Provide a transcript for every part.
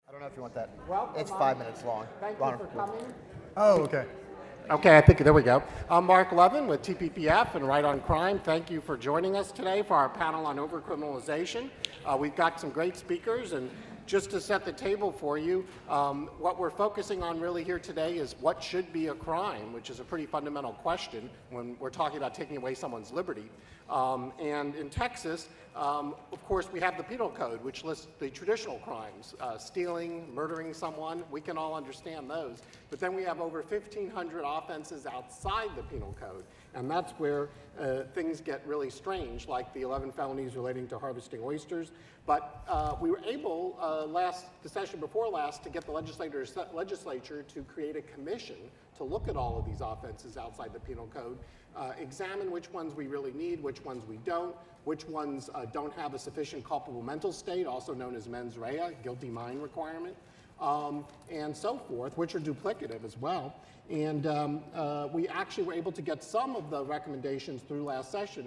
I don't know if you want that. Welcome, It's 5 minutes long. Thank you for coming. Oh, okay. Okay, I think there we go. I'm Marc Levin with TPPF and Right on Crime. Thank you for joining us today for our panel on overcriminalization. We've got some great speakers, and just to set the table for you, what we're focusing on really here today is what should be a crime, which is a pretty fundamental question when we're talking about taking away someone's liberty. And in Texas, of course, we have the penal code, which lists the traditional crimes, stealing, murdering someone. We can all understand those. But then we have over 1,500 offenses outside the penal code. And that's where things get really strange, like the 11 felonies relating to harvesting oysters. But we were able, the session before last, to get the legislature to create a commission to look at all of these offenses outside the penal code, examine which ones we really need, which ones we don't, which ones don't have a sufficient culpable mental state, also known as mens rea, guilty mind requirement, and so forth, which are duplicative as well. And we actually were able to get some of the recommendations through last session,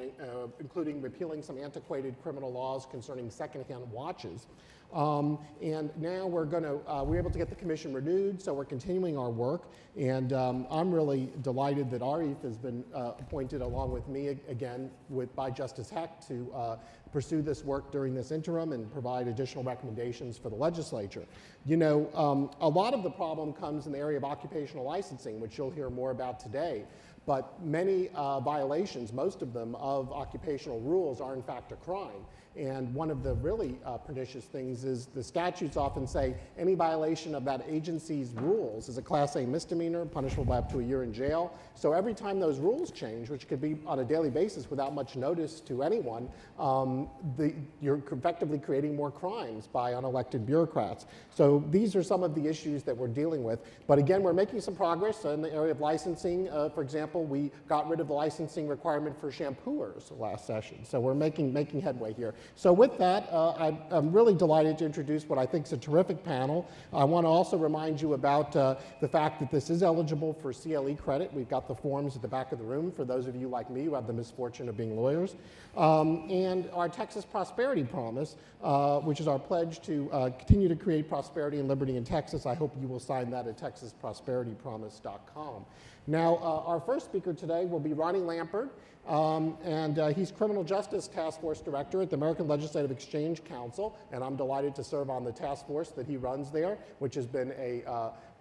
including repealing some antiquated criminal laws concerning secondhand watches. And now we're able to get the commission renewed, so we're continuing our work. And I'm really delighted that Arif has been appointed along with me again by Justice Heck to pursue this work during this interim and provide additional recommendations for the legislature. You know, a lot of the problem comes in the area of occupational licensing, which you'll hear more about today. But many violations, most of them, of occupational rules are in fact a crime. And one of the really pernicious things is the statutes often say any violation of that agency's rules is a Class A misdemeanor, punishable by up to a year in jail. So every time those rules change, which could be on a daily basis without much notice to anyone, you're effectively creating more crimes by unelected bureaucrats. So these are some of the issues that we're dealing with. But again, we're making some progress in the area of licensing. For example, we got rid of the licensing requirement for shampooers last session. So we're making headway here. So with that, I'm really delighted to introduce what I think is a terrific panel. I want to also remind you about the fact that this is eligible for CLE credit. We've got the forms at the back of the room for those of you like me who have the misfortune of being lawyers. And our Texas Prosperity Promise, which is our pledge to continue to create prosperity and liberty in Texas. I hope you will sign that at texasprosperitypromise.com. Now, our first speaker today will be Ronnie Lampard, and he's Criminal Justice Task Force Director at the American Legislative Exchange Council, and I'm delighted to serve on the task force that he runs there, which has been a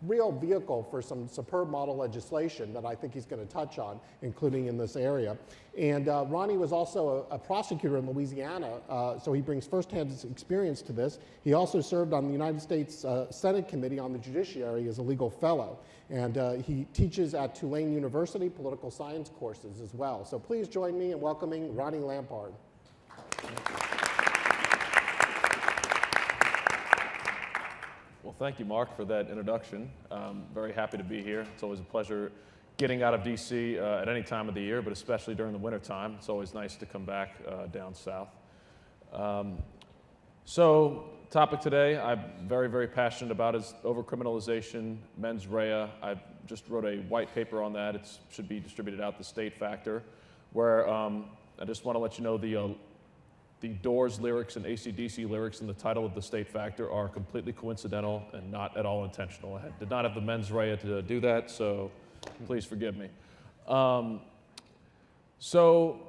real vehicle for some superb model legislation that I think he's going to touch on, including in this area. And Ronnie was also a prosecutor in Louisiana, so he brings firsthand experience to this. He also served on the United States Senate Committee on the Judiciary as a legal fellow. And he teaches at Tulane University political science courses as well. So please join me in welcoming Ronnie Lampard. Well, thank you, Marc, for that introduction. Very happy to be here. It's always a pleasure getting out of DC at any time of the year, but especially during the wintertime. It's always nice to come back down south. So, topic today I'm very, very passionate about is overcriminalization, mens rea. I just wrote a white paper on that. It should be distributed out, the state factor, where I just want to let you know the Doors lyrics and AC/DC lyrics in the title of the state factor are completely coincidental and not at all intentional. I did not have the mens rea to do that, so please forgive me. So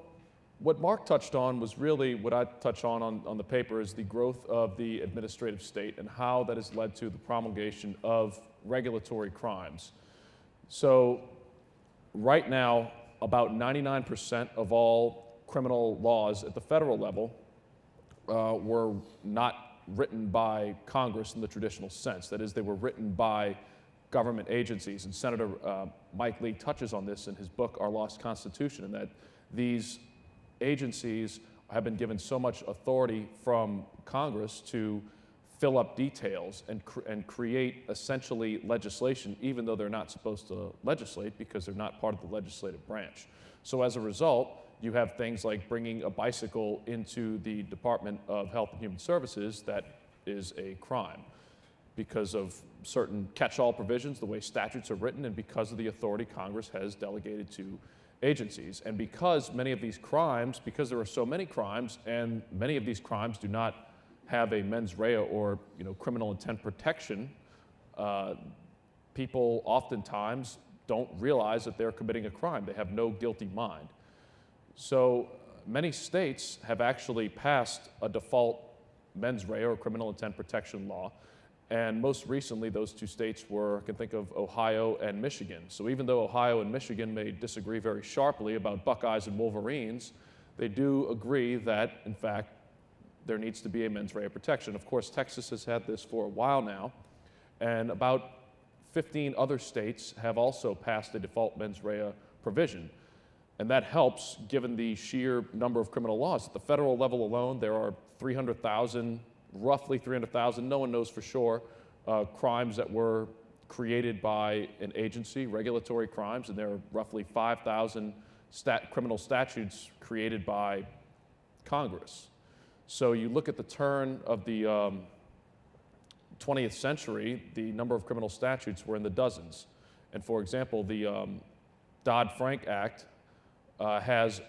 what Marc touched on was really what I touch on the paper is the growth of the administrative state and how that has led to the promulgation of regulatory crimes. So right now, about 99% of all criminal laws at the federal level were not written by Congress in the traditional sense. That is, they were written by government agencies. And Senator Mike Lee touches on this in his book, Our Lost Constitution, and that these agencies have been given so much authority from Congress to fill up details and create essentially legislation, even though they're not supposed to legislate because they're not part of the legislative branch. So as a result, you have things like bringing a bicycle into the Department of Health and Human Services that is a crime because of certain catch-all provisions, the way statutes are written, and because of the authority Congress has delegated to agencies. And because many of these crimes, because there are so many crimes, and many of these crimes do not have a mens rea or criminal intent protection, people oftentimes don't realize that they're committing a crime. They have no guilty mind. So many states have actually passed a default mens rea or criminal intent protection law. And most recently, those two states were, I can think of Ohio and Michigan. So even though Ohio and Michigan may disagree very sharply about Buckeyes and Wolverines, they do agree that, in fact, there needs to be a mens rea protection. Of course, Texas has had this for a while now, and about 15 other states have also passed a default mens rea provision. And that helps given the sheer number of criminal laws. At the federal level alone, there are 300,000, roughly 300,000, no one knows for sure, crimes that were created by an agency, regulatory crimes, and there are roughly 5,000 criminal statutes created by Congress. So you look at the turn of the 20th century, the number of criminal statutes were in the dozens. And for example, the Dodd-Frank Act has,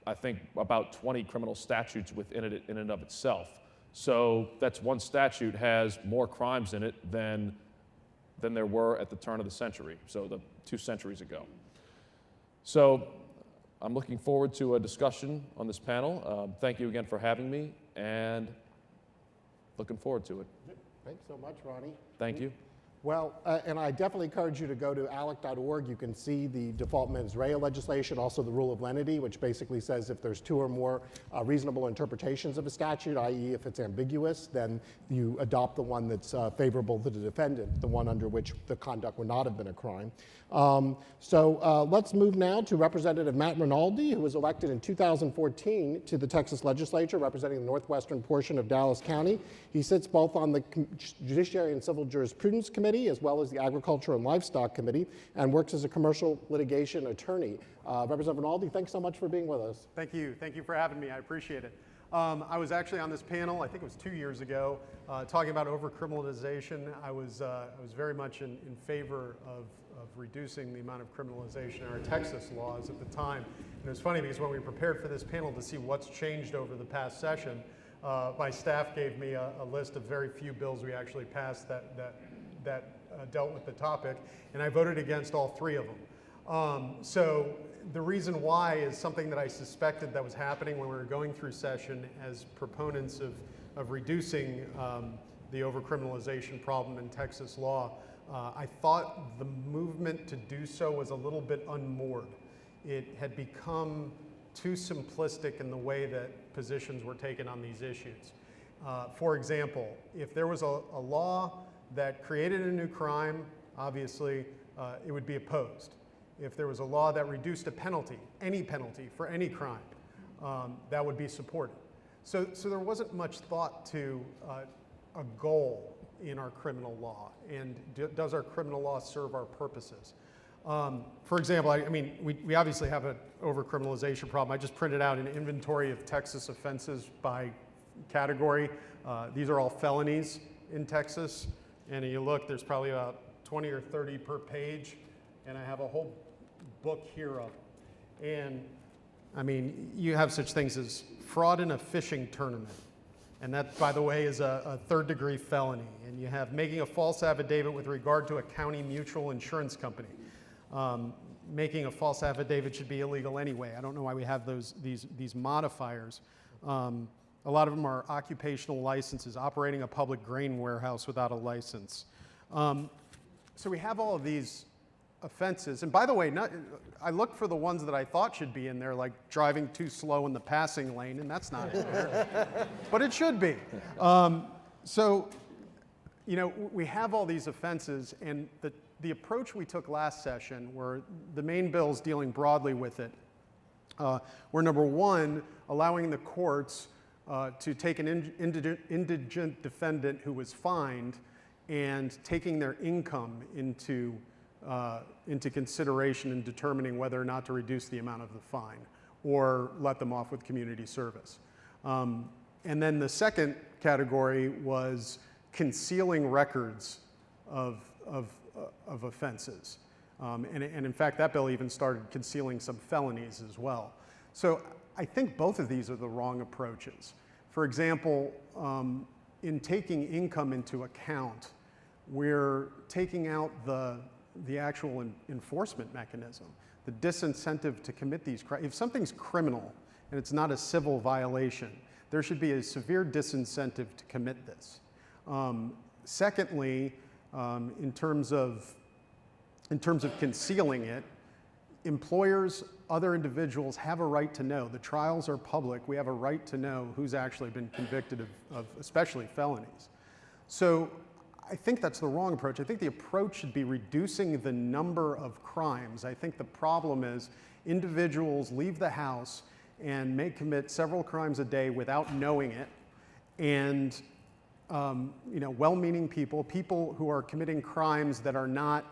I think, about 20 criminal statutes within it in and of itself. So that's one statute has more crimes in it than there were at the turn of the century, so the 2 centuries ago. So I'm looking forward to a discussion on this panel. Thank you again for having me, and looking forward to it. Thanks so much, Ronnie. Thank you. Well, and I definitely encourage you to go to alec.org. You can see the default mens rea legislation, also the rule of lenity, which basically says if there's 2 or more reasonable interpretations of a statute, i.e. if it's ambiguous, then you adopt the one that's favorable to the defendant, the one under which the conduct would not have been a crime. Let's move now to Representative Matt Rinaldi, who was elected in 2014 to the Texas legislature, representing the northwestern portion of Dallas County. He sits both on the Judiciary and Civil Jurisprudence Committee, as well as the Agriculture and Livestock Committee, and works as a commercial litigation attorney. Representative Rinaldi, thanks so much for being with us. Thank you. Thank you for having me. I appreciate it. I was actually on this panel, I think it was 2 years ago, talking about overcriminalization. I was very much in favor of reducing the amount of criminalization in our Texas laws at the time. And it was funny because when we prepared for this panel to see what's changed over the past session, my staff gave me a list of very few bills we actually passed that dealt with the topic, and I voted against all 3 of them. So the reason why is something that I suspected that was happening when we were going through session as proponents of reducing the overcriminalization problem in Texas law. I thought the movement to do so was a little bit unmoored. It had become too simplistic in the way that positions were taken on these issues. For example, if there was a law that created a new crime, obviously it would be opposed. If there was a law that reduced a penalty, any penalty for any crime, that would be supported. So there wasn't much thought to a goal in our criminal law, and does our criminal law serve our purposes? For example, I mean, we obviously have an overcriminalization problem. I just printed out an inventory of Texas offenses by category. These are all felonies in Texas. And you look, there's probably about 20 or 30 per page, and I have a whole book here of them. And I mean, you have such things as fraud in a fishing tournament, and that, by the way, is a 3rd-degree felony. And you have making a false affidavit with regard to a county mutual insurance company. Making a false affidavit should be illegal anyway. I don't know why we have these modifiers. A lot of them are occupational licenses, operating a public grain warehouse without a license. So we have all of these offenses. And by the way, I looked for the ones that I thought should be in there, like driving too slow in the passing lane, and that's not in there. But it should be. So, you know, we have all these offenses, and the approach we took last session, where the main bills dealing broadly with it, were number 1, allowing the courts to take an indigent defendant who was fined and taking their income into consideration in determining whether or not to reduce the amount of the fine or let them off with community service. And then the second category was concealing records of offenses. And in fact, that bill even started concealing some felonies as well. So I think both of these are the wrong approaches. For example, in taking income into account, we're taking out the actual enforcement mechanism, the disincentive to commit these crimes. If something's criminal and it's not a civil violation, there should be a severe disincentive to commit this. Secondly, in terms of concealing it, employers, other individuals have a right to know. The trials are public. We have a right to know who's actually been convicted of especially felonies. So I think that's the wrong approach. I think the approach should be reducing the number of crimes. I think the problem is individuals leave the house and may commit several crimes a day without knowing it. And well-meaning people who are committing crimes that are not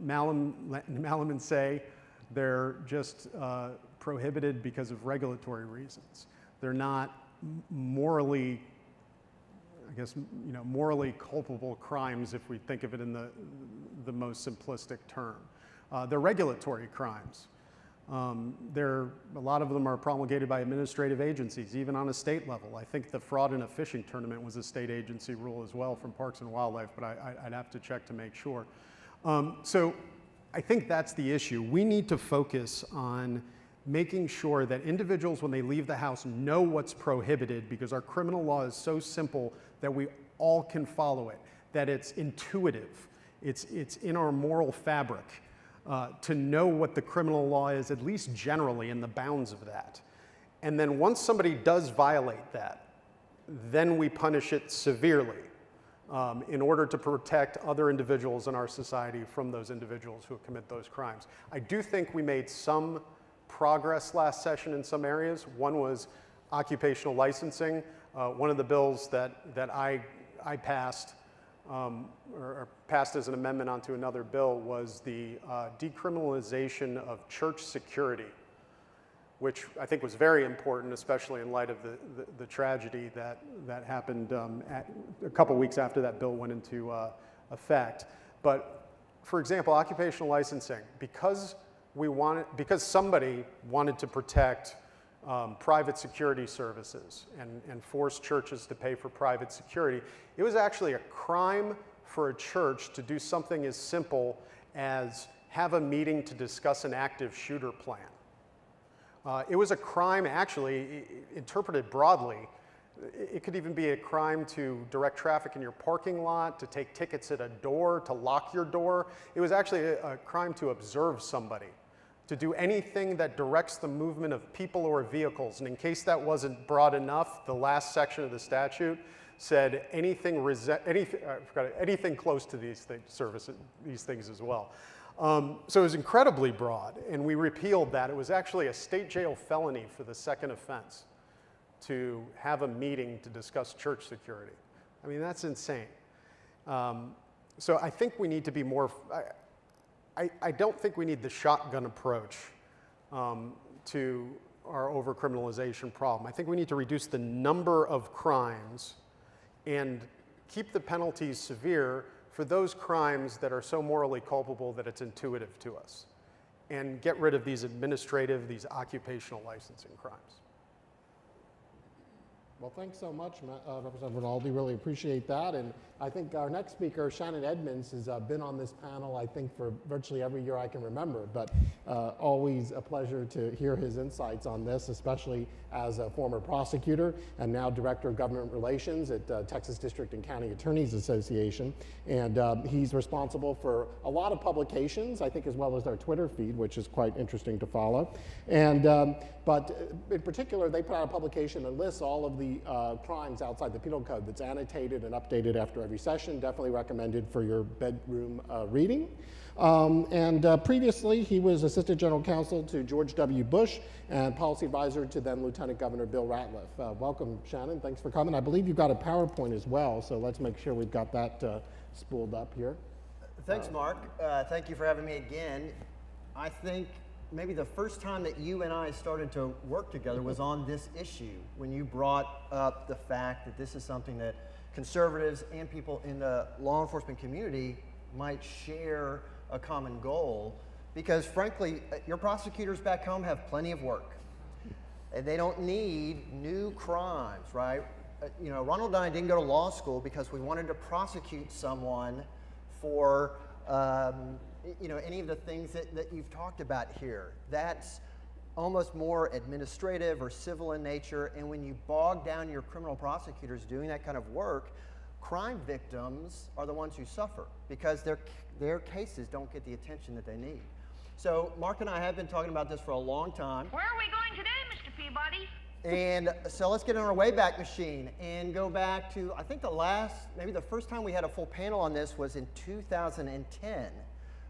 malum in se, they're just prohibited because of regulatory reasons. They're not morally, morally culpable crimes if we think of it in the most simplistic term. They're regulatory crimes. A lot of them are promulgated by administrative agencies, even on a state level. I think the fraud in a fishing tournament was a state agency rule as well from Parks and Wildlife, but I'd have to check to make sure. So I think that's the issue. We need to focus on making sure that individuals, when they leave the house, know what's prohibited, because our criminal law is so simple that we all can follow it, that it's intuitive, it's in our moral fabric. To know what the criminal law is, at least generally, in the bounds of that. And then once somebody does violate that, then we punish it severely in order to protect other individuals in our society from those individuals who commit those crimes. I do think we made some progress last session in some areas. One was occupational licensing. One of the bills that I passed or passed as an amendment onto another bill was the decriminalization of church security, which I think was very important, especially in light of the tragedy that happened a couple weeks after that bill went into effect. But for example, occupational licensing, because somebody wanted to protect private security services and force churches to pay for private security, it was actually a crime for a church to do something as simple as have a meeting to discuss an active shooter plan. It was a crime, actually, interpreted broadly. It could even be a crime to direct traffic in your parking lot, to take tickets at a door, to lock your door. It was actually a crime to observe somebody, to do anything that directs the movement of people or vehicles. And in case that wasn't broad enough, the last section of the statute said anything close to these things as well. So it was incredibly broad, and we repealed that. It was actually a state jail felony for the second offense to have a meeting to discuss church security. I mean, that's insane. So I think we need to be more, I don't think we need the shotgun approach to our overcriminalization problem. I think we need to reduce the number of crimes and keep the penalties severe for those crimes that are so morally culpable that it's intuitive to us, and get rid of these these occupational licensing crimes. Well, thanks so much, Representative Rinaldi. Really appreciate that. And I think our next speaker, Shannon Edmonds, has been on this panel, I think, for virtually every year I can remember. But always a pleasure to hear his insights on this, especially as a former prosecutor and now Director of Government Relations at Texas District and County Attorneys Association. And he's responsible for a lot of publications, I think, as well as our Twitter feed, which is quite interesting to follow. And but in particular, they put out a publication that lists all of the crimes outside the penal code that's annotated and updated after every session. Definitely recommended for your bedroom reading. Previously, he was Assistant General Counsel to George W. Bush and Policy Advisor to then Lieutenant Governor Bill Ratliff. Welcome, Shannon. Thanks for coming. I believe you've got a PowerPoint as well, so let's make sure we've got that spooled up here. Thanks, Mark. Thank you for having me again. I think maybe the first time that you and I started to work together was on this issue, when you brought up the fact that this is something that conservatives and people in the law enforcement community might share a common goal, because frankly, your prosecutors back home have plenty of work and they don't need new crimes, right? Ronald and I didn't go to law school because we wanted to prosecute someone for, any of the things that you've talked about here. That's almost more administrative or civil in nature, and when you bog down your criminal prosecutors doing that kind of work, crime victims are the ones who suffer because their cases don't get the attention that they need. So Marc and I have been talking about this for a long time. Where are we going today, Mr. Peabody? And so let's get on our Wayback Machine and go back to, I think maybe the first time we had a full panel on this was in 2010,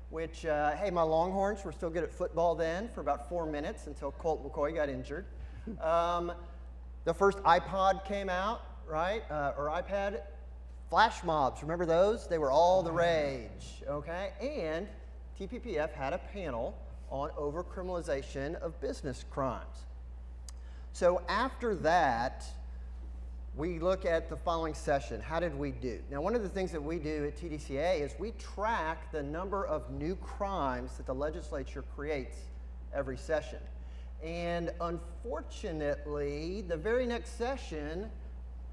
which, hey, my Longhorns were still good at football then for about 4 minutes until Colt McCoy got injured. The first iPod came out, right, or iPad. Flash mobs, remember those? They were all the rage, okay? And TPPF had a panel on overcriminalization of business crimes. So after that, we look at the following session. How did we do? Now, one of the things that we do at TDCA is we track the number of new crimes that the legislature creates every session. And unfortunately, the very next session,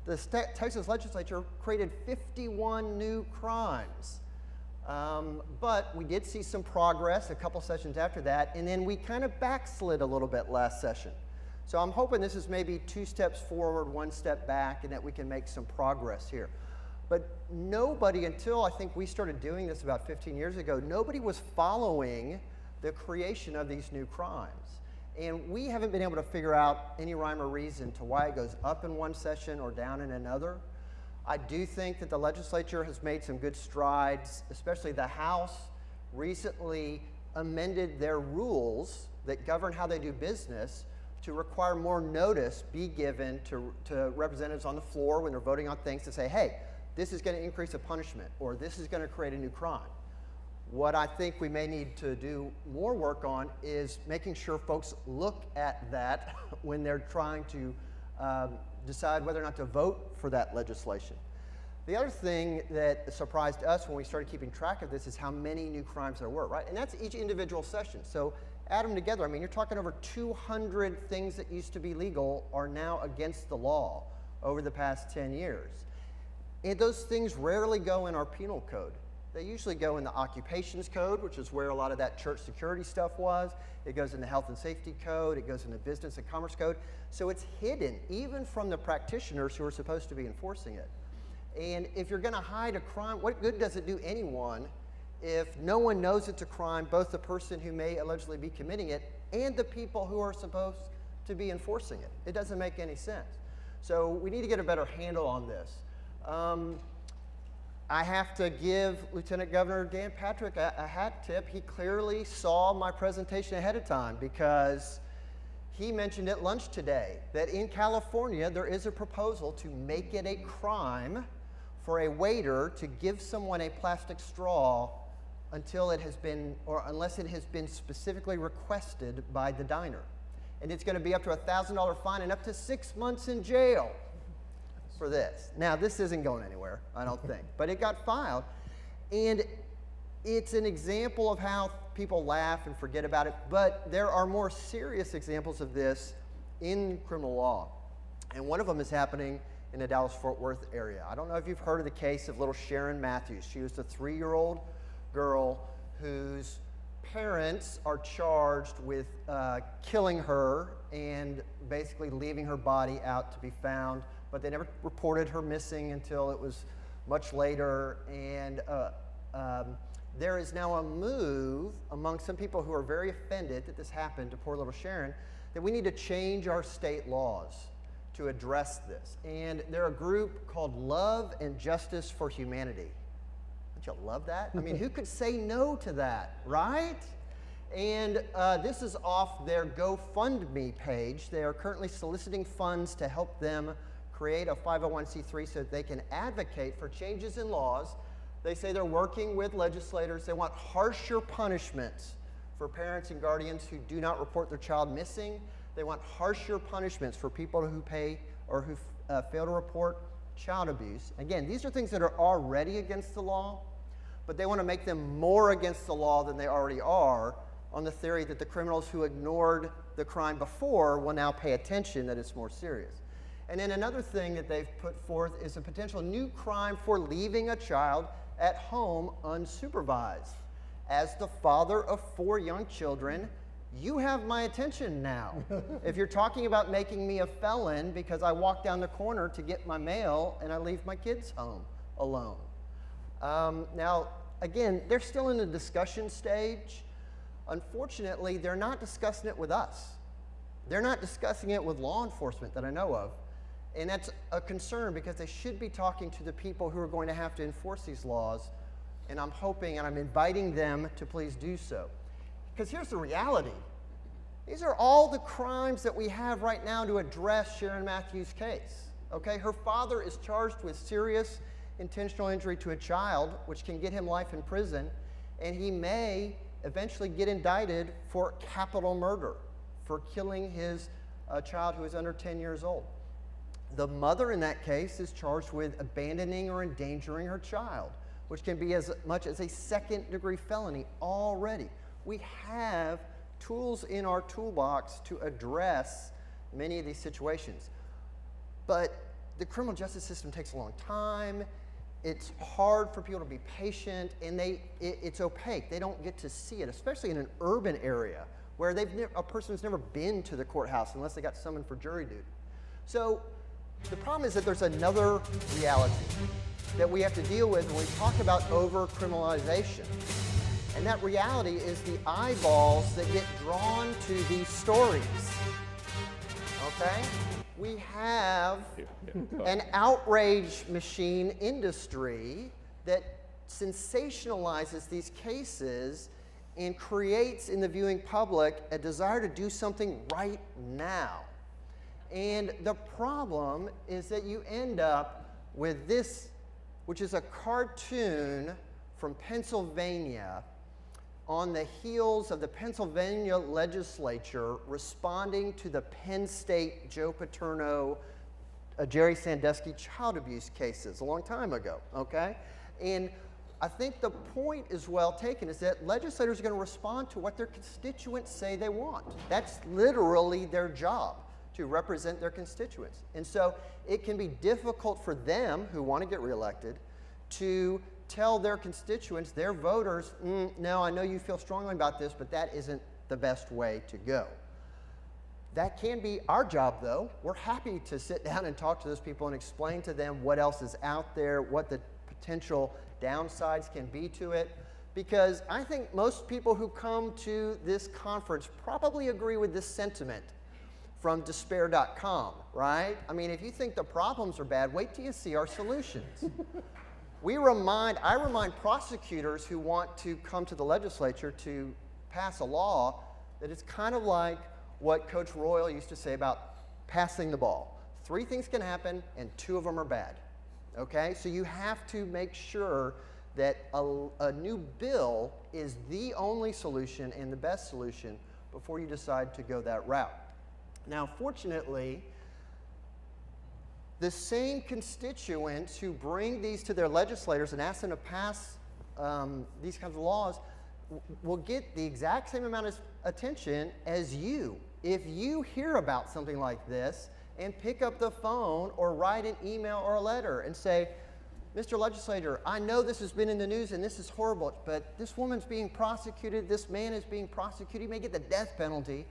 the Texas legislature created 51 new crimes. But we did see some progress a couple sessions after that, and then we kind of backslid a little bit last session. So I'm hoping this is maybe 2 steps forward, 1 step back, and that we can make some progress here. But nobody, until I think we started doing this about 15 years ago, nobody was following the creation of these new crimes. And we haven't been able to figure out any rhyme or reason to why it goes up in one session or down in another. I do think that the legislature has made some good strides, especially the House recently amended their rules that govern how they do business to require more notice be given to representatives on the floor when they're voting on things to say, hey, this is going to increase a punishment or this is going to create a new crime. What I think we may need to do more work on is making sure folks look at that when they're trying to decide whether or not to vote for that legislation. The other thing that surprised us when we started keeping track of this is how many new crimes there were, right? And that's each individual session. So add them together. I mean, you're talking over 200 things that used to be legal are now against the law over the past 10 years. And those things rarely go in our penal code. They usually go in the occupations code, which is where a lot of that church security stuff was. It goes in the health and safety code. It goes in the business and commerce code. So it's hidden, even from the practitioners who are supposed to be enforcing it. And if you're going to hide a crime, what good does it do anyone if no one knows it's a crime, both the person who may allegedly be committing it and the people who are supposed to be enforcing it? It doesn't make any sense. So we need to get a better handle on this. I have to give Lieutenant Governor Dan Patrick a hat tip. He clearly saw my presentation ahead of time because he mentioned at lunch today that in California there is a proposal to make it a crime for a waiter to give someone a plastic straw until it has been, or unless it has been specifically requested by the diner. And it's going to be up to a $1,000 fine and up to 6 months in jail for this. Now, this isn't going anywhere, I don't think, but it got filed. And it's an example of how people laugh and forget about it, but there are more serious examples of this in criminal law. And one of them is happening in the Dallas-Fort Worth area. I don't know if you've heard of the case of little Sharon Matthews. She was a 3-year-old girl whose parents are charged with killing her and basically leaving her body out to be found, but they never reported her missing until it was much later. And there is now a move among some people who are very offended that this happened to poor little Sharon, that we need to change our state laws to address this. And they're a group called Love and Justice for Humanity. Don't you love that? I mean, who could say no to that, right? And this is off their GoFundMe page. They are currently soliciting funds to help them create a 501c3 so that they can advocate for changes in laws. They say they're working with legislators. They want harsher punishments for parents and guardians who do not report their child missing. They want harsher punishments for people who pay or who fail to report child abuse. Again, these are things that are already against the law, but they want to make them more against the law than they already are, on the theory that the criminals who ignored the crime before will now pay attention, that it's more serious. And then another thing that they've put forth is a potential new crime for leaving a child at home unsupervised. As the father of 4 young children, you have my attention now. If you're talking about making me a felon because I walk down the corner to get my mail and I leave my kids home alone. Now, again, they're still in the discussion stage. Unfortunately, they're not discussing it with us. They're not discussing it with law enforcement that I know of. And that's a concern because they should be talking to the people who are going to have to enforce these laws. And I'm hoping and I'm inviting them to please do so. Because here's the reality. These are all the crimes that we have right now to address Sharon Matthews' case. Okay, her father is charged with serious intentional injury to a child, which can get him life in prison, and he may eventually get indicted for capital murder, for killing his child who is under 10 years old. The mother in that case is charged with abandoning or endangering her child, which can be as much as a second-degree felony already. We have tools in our toolbox to address many of these situations. But the criminal justice system takes a long time. It's hard for people to be patient, and it's opaque. They don't get to see it, especially in an urban area where a person's never been to the courthouse unless they got summoned for jury duty. So the problem is that there's another reality that we have to deal with when we talk about overcriminalization. And that reality is the eyeballs that get drawn to these stories. Okay? We have an outrage machine industry that sensationalizes these cases and creates in the viewing public a desire to do something right now. And the problem is that you end up with this, which is a cartoon from Pennsylvania on the heels of the Pennsylvania legislature responding to the Penn State Joe Paterno, Jerry Sandusky child abuse cases a long time ago, okay? And I think the point is well taken, is that legislators are going to respond to what their constituents say they want. That's literally their job, to represent their constituents. And so it can be difficult for them, who want to get reelected, to tell their constituents, their voters, no, I know you feel strongly about this, but that isn't the best way to go. That can be our job, though. We're happy to sit down and talk to those people and explain to them what else is out there, what the potential downsides can be to it, because I think most people who come to this conference probably agree with this sentiment from despair.com, right? I mean, if you think the problems are bad, wait till you see our solutions. I remind prosecutors who want to come to the legislature to pass a law that it's kind of like what Coach Royal used to say about passing the ball. 3 things can happen and 2 of them are bad, okay? So you have to make sure that a new bill is the only solution and the best solution before you decide to go that route. Now, fortunately, the same constituents who bring these to their legislators and ask them to pass these kinds of laws will get the exact same amount of attention as you. If you hear about something like this and pick up the phone or write an email or a letter and say, Mr. Legislator, I know this has been in the news and this is horrible, but this woman's being prosecuted, this man is being prosecuted, he may get the death penalty.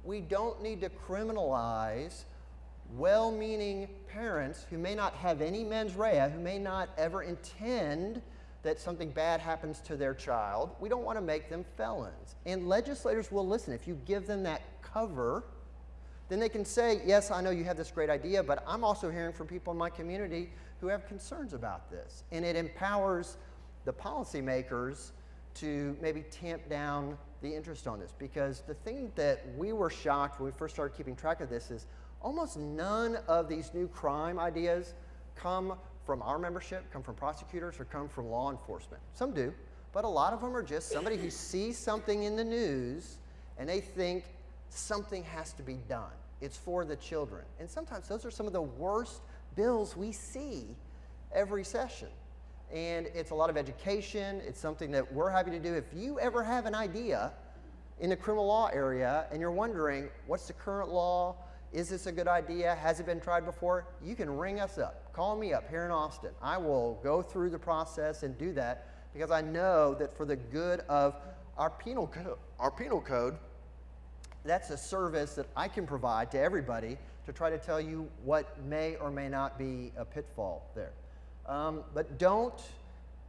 We don't need to criminalize well-meaning parents who may not have any mens rea, who may not ever intend that something bad happens to their child. We don't want to make them felons. And legislators will listen. If you give them that cover, then they can say, yes, I know you have this great idea, but I'm also hearing from people in my community who have concerns about this. And it empowers the policymakers to maybe tamp down the interest on this. Because the thing that we were shocked when we first started keeping track of this is almost none of these new crime ideas come from our membership, come from prosecutors, or come from law enforcement. Some do, but a lot of them are just somebody who sees something in the news and they think something has to be done. It's for the children. And sometimes those are some of the worst bills we see every session. And it's a lot of education. It's something that we're happy to do. If you ever have an idea in the criminal law area and you're wondering, what's the current law? is this a good idea? Has it been tried before? You can ring us up. Call me up here in Austin. I will go through the process and do that because I know that for the good of our penal code, that's a service that I can provide to everybody to try to tell you what may or may not be a pitfall there. But don't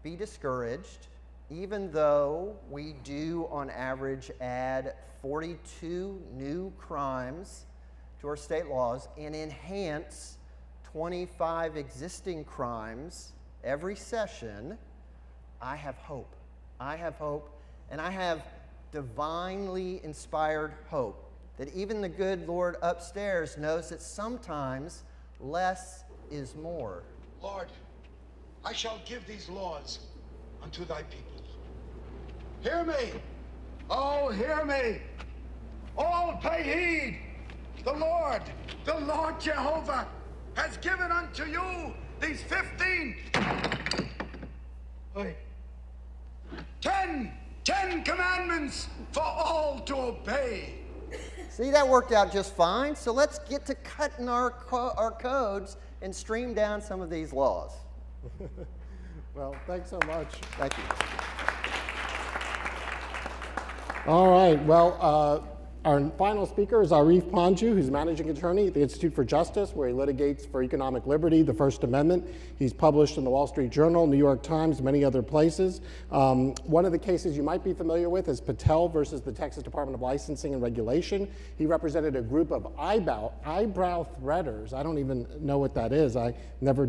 be discouraged, even though we do on average add 42 new crimes to our state laws and enhance 25 existing crimes every session. I have hope. I have hope, and I have divinely inspired hope that even the good Lord upstairs knows that sometimes less is more. Lord, I shall give these laws unto thy people. Hear me. Oh, hear me. All pay heed. The Lord Jehovah has given unto you these 10 commandments for all to obey. See, that worked out just fine. So let's get to cutting our codes and stream down some of these laws. Well, thanks so much. Thank you. All right, well, our final speaker is Arif Panju, who's managing attorney at the Institute for Justice, where he litigates for economic liberty, the First Amendment. He's published in the Wall Street Journal, New York Times, many other places. One of the cases you might be familiar with is Patel versus the Texas Department of Licensing and Regulation. He represented a group of eyebrow threaders. I don't even know what that is. I never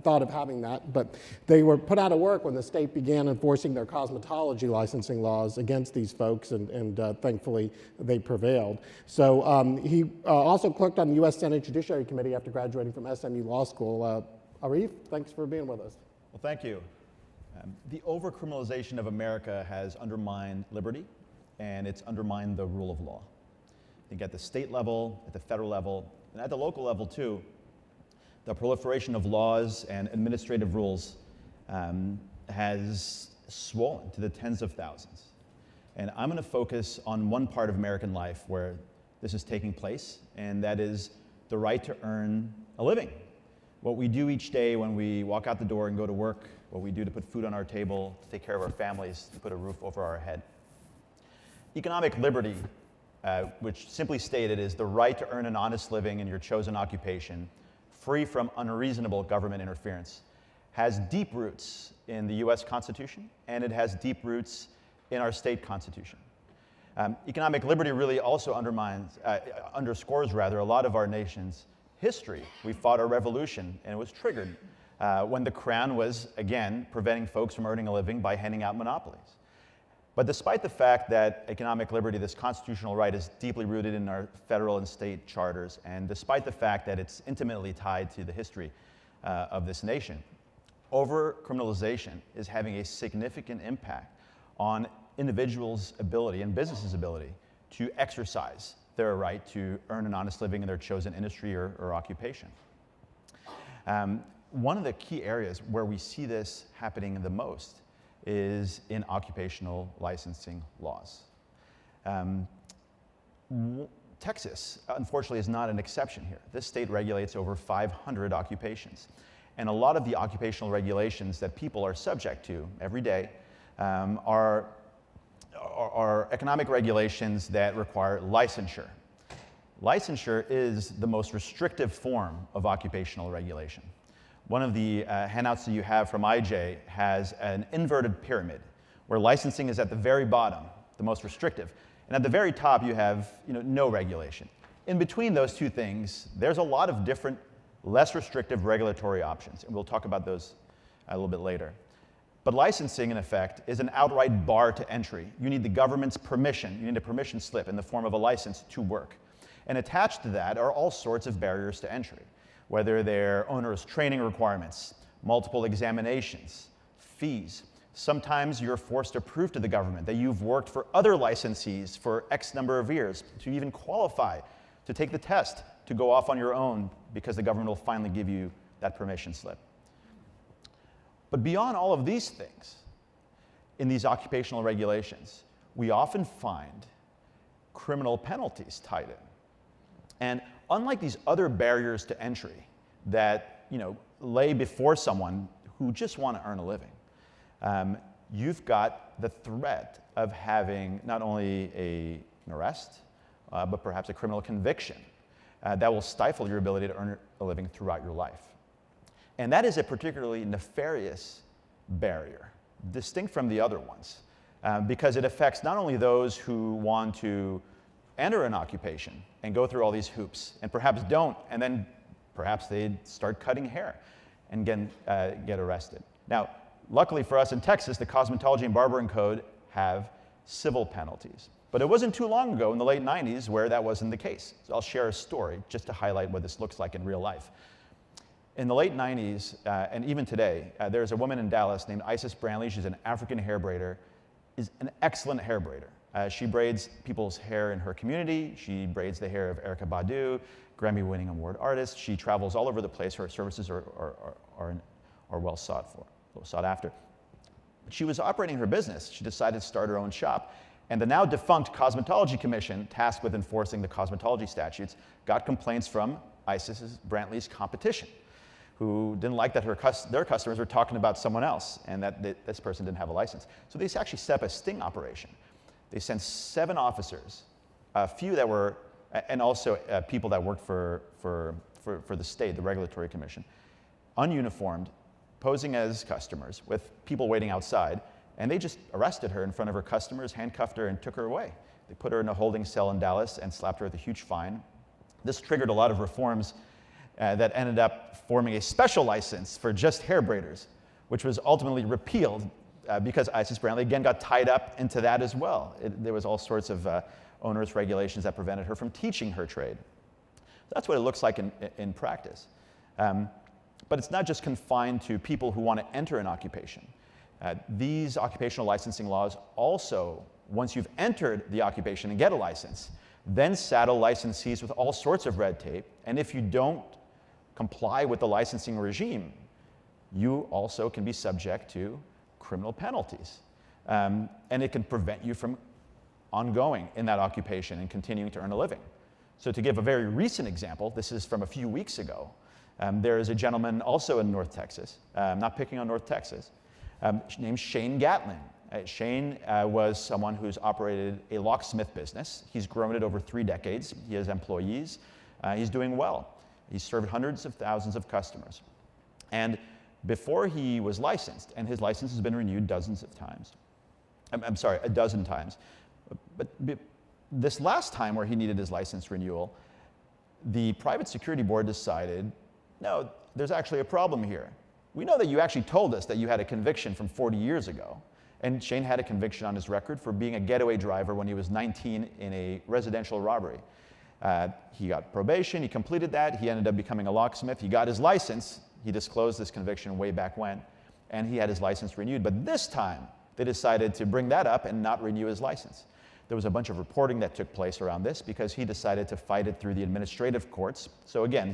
thought of having that, but they were put out of work when the state began enforcing their cosmetology licensing laws against these folks, and thankfully they prevailed. So he also clerked on the U.S. Senate Judiciary Committee after graduating from SMU Law School. Arif, thanks for being with us. Well, thank you. The overcriminalization of America has undermined liberty, and it's undermined the rule of law. I think at the state level, at the federal level, and at the local level too, the proliferation of laws and administrative rules has swollen to the tens of thousands. And I'm going to focus on one part of American life where this is taking place, and that is the right to earn a living. What we do each day when we walk out the door and go to work, what we do to put food on our table, to take care of our families, to put a roof over our head. Economic liberty, which simply stated is the right to earn an honest living in your chosen occupation, free from unreasonable government interference, has deep roots in the US Constitution, and it has deep roots in our state constitution. Economic liberty really also underscores a lot of our nation's history. We fought our revolution, and it was triggered when the Crown was, again, preventing folks from earning a living by handing out monopolies. But despite the fact that economic liberty, this constitutional right, is deeply rooted in our federal and state charters, and despite the fact that it's intimately tied to the history of this nation, overcriminalization is having a significant impact on individuals' ability and businesses' ability to exercise their right to earn an honest living in their chosen industry or occupation. One of the key areas where we see this happening the most is in occupational licensing laws. Texas, unfortunately, is not an exception here. This state regulates over 500 occupations. And a lot of the occupational regulations that people are subject to every day are economic regulations that require licensure. Licensure is the most restrictive form of occupational regulation. One of the handouts that you have from IJ has an inverted pyramid, where licensing is at the very bottom, the most restrictive, and at the very top you have no regulation. In between those two things, there's a lot of different, less restrictive regulatory options, and we'll talk about those a little bit later. But licensing, in effect, is an outright bar to entry. You need the government's permission. You need a permission slip in the form of a license to work. And attached to that are all sorts of barriers to entry, whether they're onerous training requirements, multiple examinations, fees. Sometimes you're forced to prove to the government that you've worked for other licensees for X number of years to even qualify to take the test to go off on your own, because the government will finally give you that permission slip. But beyond all of these things, in these occupational regulations, we often find criminal penalties tied in. And unlike these other barriers to entry that lay before someone who just want to earn a living, you've got the threat of having not only an arrest, but perhaps a criminal conviction that will stifle your ability to earn a living throughout your life. And that is a particularly nefarious barrier, distinct from the other ones, because it affects not only those who want to enter an occupation and go through all these hoops, and perhaps don't, and then perhaps they start cutting hair and get arrested. Now, luckily for us in Texas, the Cosmetology and Barbering Code have civil penalties. But it wasn't too long ago in the late 90s where that wasn't the case. So I'll share a story just to highlight what this looks like in real life. In the late 90s, and even today, there's a woman in Dallas named Isis Brantley. She's an African hair braider, is an excellent hair braider. She braids people's hair in her community. She braids the hair of Erykah Badu, Grammy-winning award artist. She travels all over the place. Her services are well sought after. But she was operating her business. She decided to start her own shop. And the now defunct Cosmetology Commission, tasked with enforcing the cosmetology statutes, got complaints from Isis Brantley's competition, who didn't like that their customers were talking about someone else and that this person didn't have a license. So they actually set up a sting operation. They sent 7 officers, a few that were, and also people that worked for the state, the Regulatory Commission, ununiformed, posing as customers with people waiting outside, and they just arrested her in front of her customers, handcuffed her, and took her away. They put her in a holding cell in Dallas and slapped her with a huge fine. This triggered a lot of reforms that ended up forming a special license for just hair braiders, which was ultimately repealed because Isis Brantley again got tied up into that as well. There was all sorts of onerous regulations that prevented her from teaching her trade. That's what it looks like in practice. But it's not just confined to people who want to enter an occupation. These occupational licensing laws also, once you've entered the occupation and get a license, then saddle licensees with all sorts of red tape. And if you don't comply with the licensing regime, you also can be subject to criminal penalties. And it can prevent you from ongoing in that occupation and continuing to earn a living. So to give a very recent example, this is from a few weeks ago. There is a gentleman also in North Texas, not picking on North Texas, named Shane Gatlin. Shane was someone who's operated a locksmith business. He's grown it over 3 decades. He has employees. He's doing well. He's served hundreds of thousands of customers. And before he was licensed, and his license has been renewed dozens of times, a dozen times, but this last time where he needed his license renewal, the private security board decided, no, there's actually a problem here. We know that you actually told us that you had a conviction from 40 years ago. And Shane had a conviction on his record for being a getaway driver when he was 19 in a residential robbery. He got probation, he completed that, he ended up becoming a locksmith, he got his license, he disclosed this conviction way back when, and he had his license renewed. But this time, they decided to bring that up and not renew his license. There was a bunch of reporting that took place around this because he decided to fight it through the administrative courts. So again,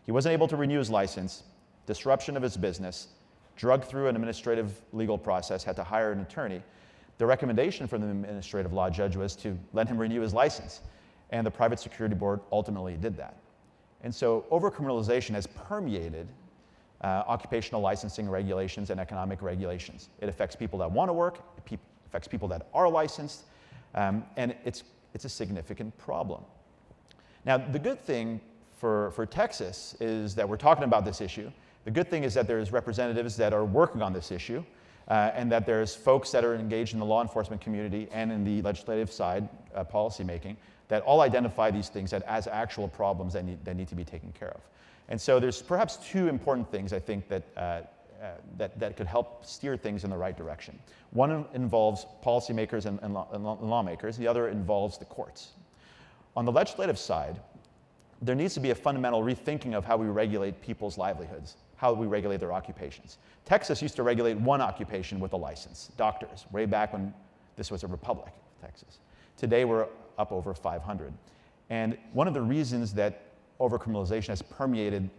he wasn't able to renew his license, disruption of his business, drug through an administrative legal process, had to hire an attorney. The recommendation from the administrative law judge was to let him renew his license. And the private security board ultimately did that. And so overcriminalization has permeated occupational licensing regulations and economic regulations. It affects people that want to work, it affects people that are licensed, and it's a significant problem. Now, the good thing for Texas is that we're talking about this issue. The good thing is that there's representatives that are working on this issue, and that there's folks that are engaged in the law enforcement community and in the legislative side, policymaking, that all identify these things as actual problems that need to be taken care of. And so there's perhaps 2 important things I think that could help steer things in the right direction. One involves policymakers and lawmakers. The other involves the courts. On the legislative side, there needs to be a fundamental rethinking of how we regulate people's livelihoods, how we regulate their occupations. Texas used to regulate one occupation with a license, doctors, way back when this was a republic, Texas. Today we're up over 500. And one of the reasons that overcriminalization has permeated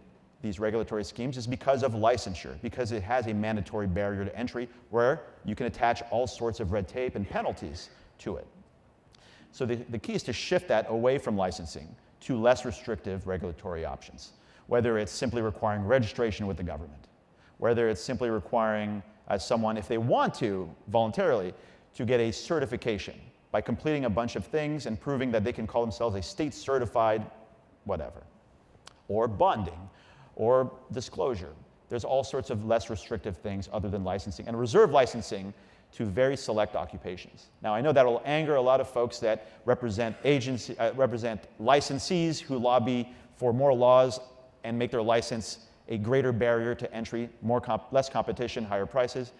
these regulatory schemes is because of licensure, because it has a mandatory barrier to entry where you can attach all sorts of red tape and penalties to it. So the key is to shift that away from licensing to less restrictive regulatory options, whether it's simply requiring registration with the government, whether it's simply requiring someone, if they want to, voluntarily, to get a certification by completing a bunch of things and proving that they can call themselves a state-certified whatever, or bonding, or disclosure. There's all sorts of less restrictive things other than licensing, and reserve licensing to very select occupations. Now, I know that will anger a lot of folks that represent licensees who lobby for more laws and make their license a greater barrier to entry, less competition, higher prices.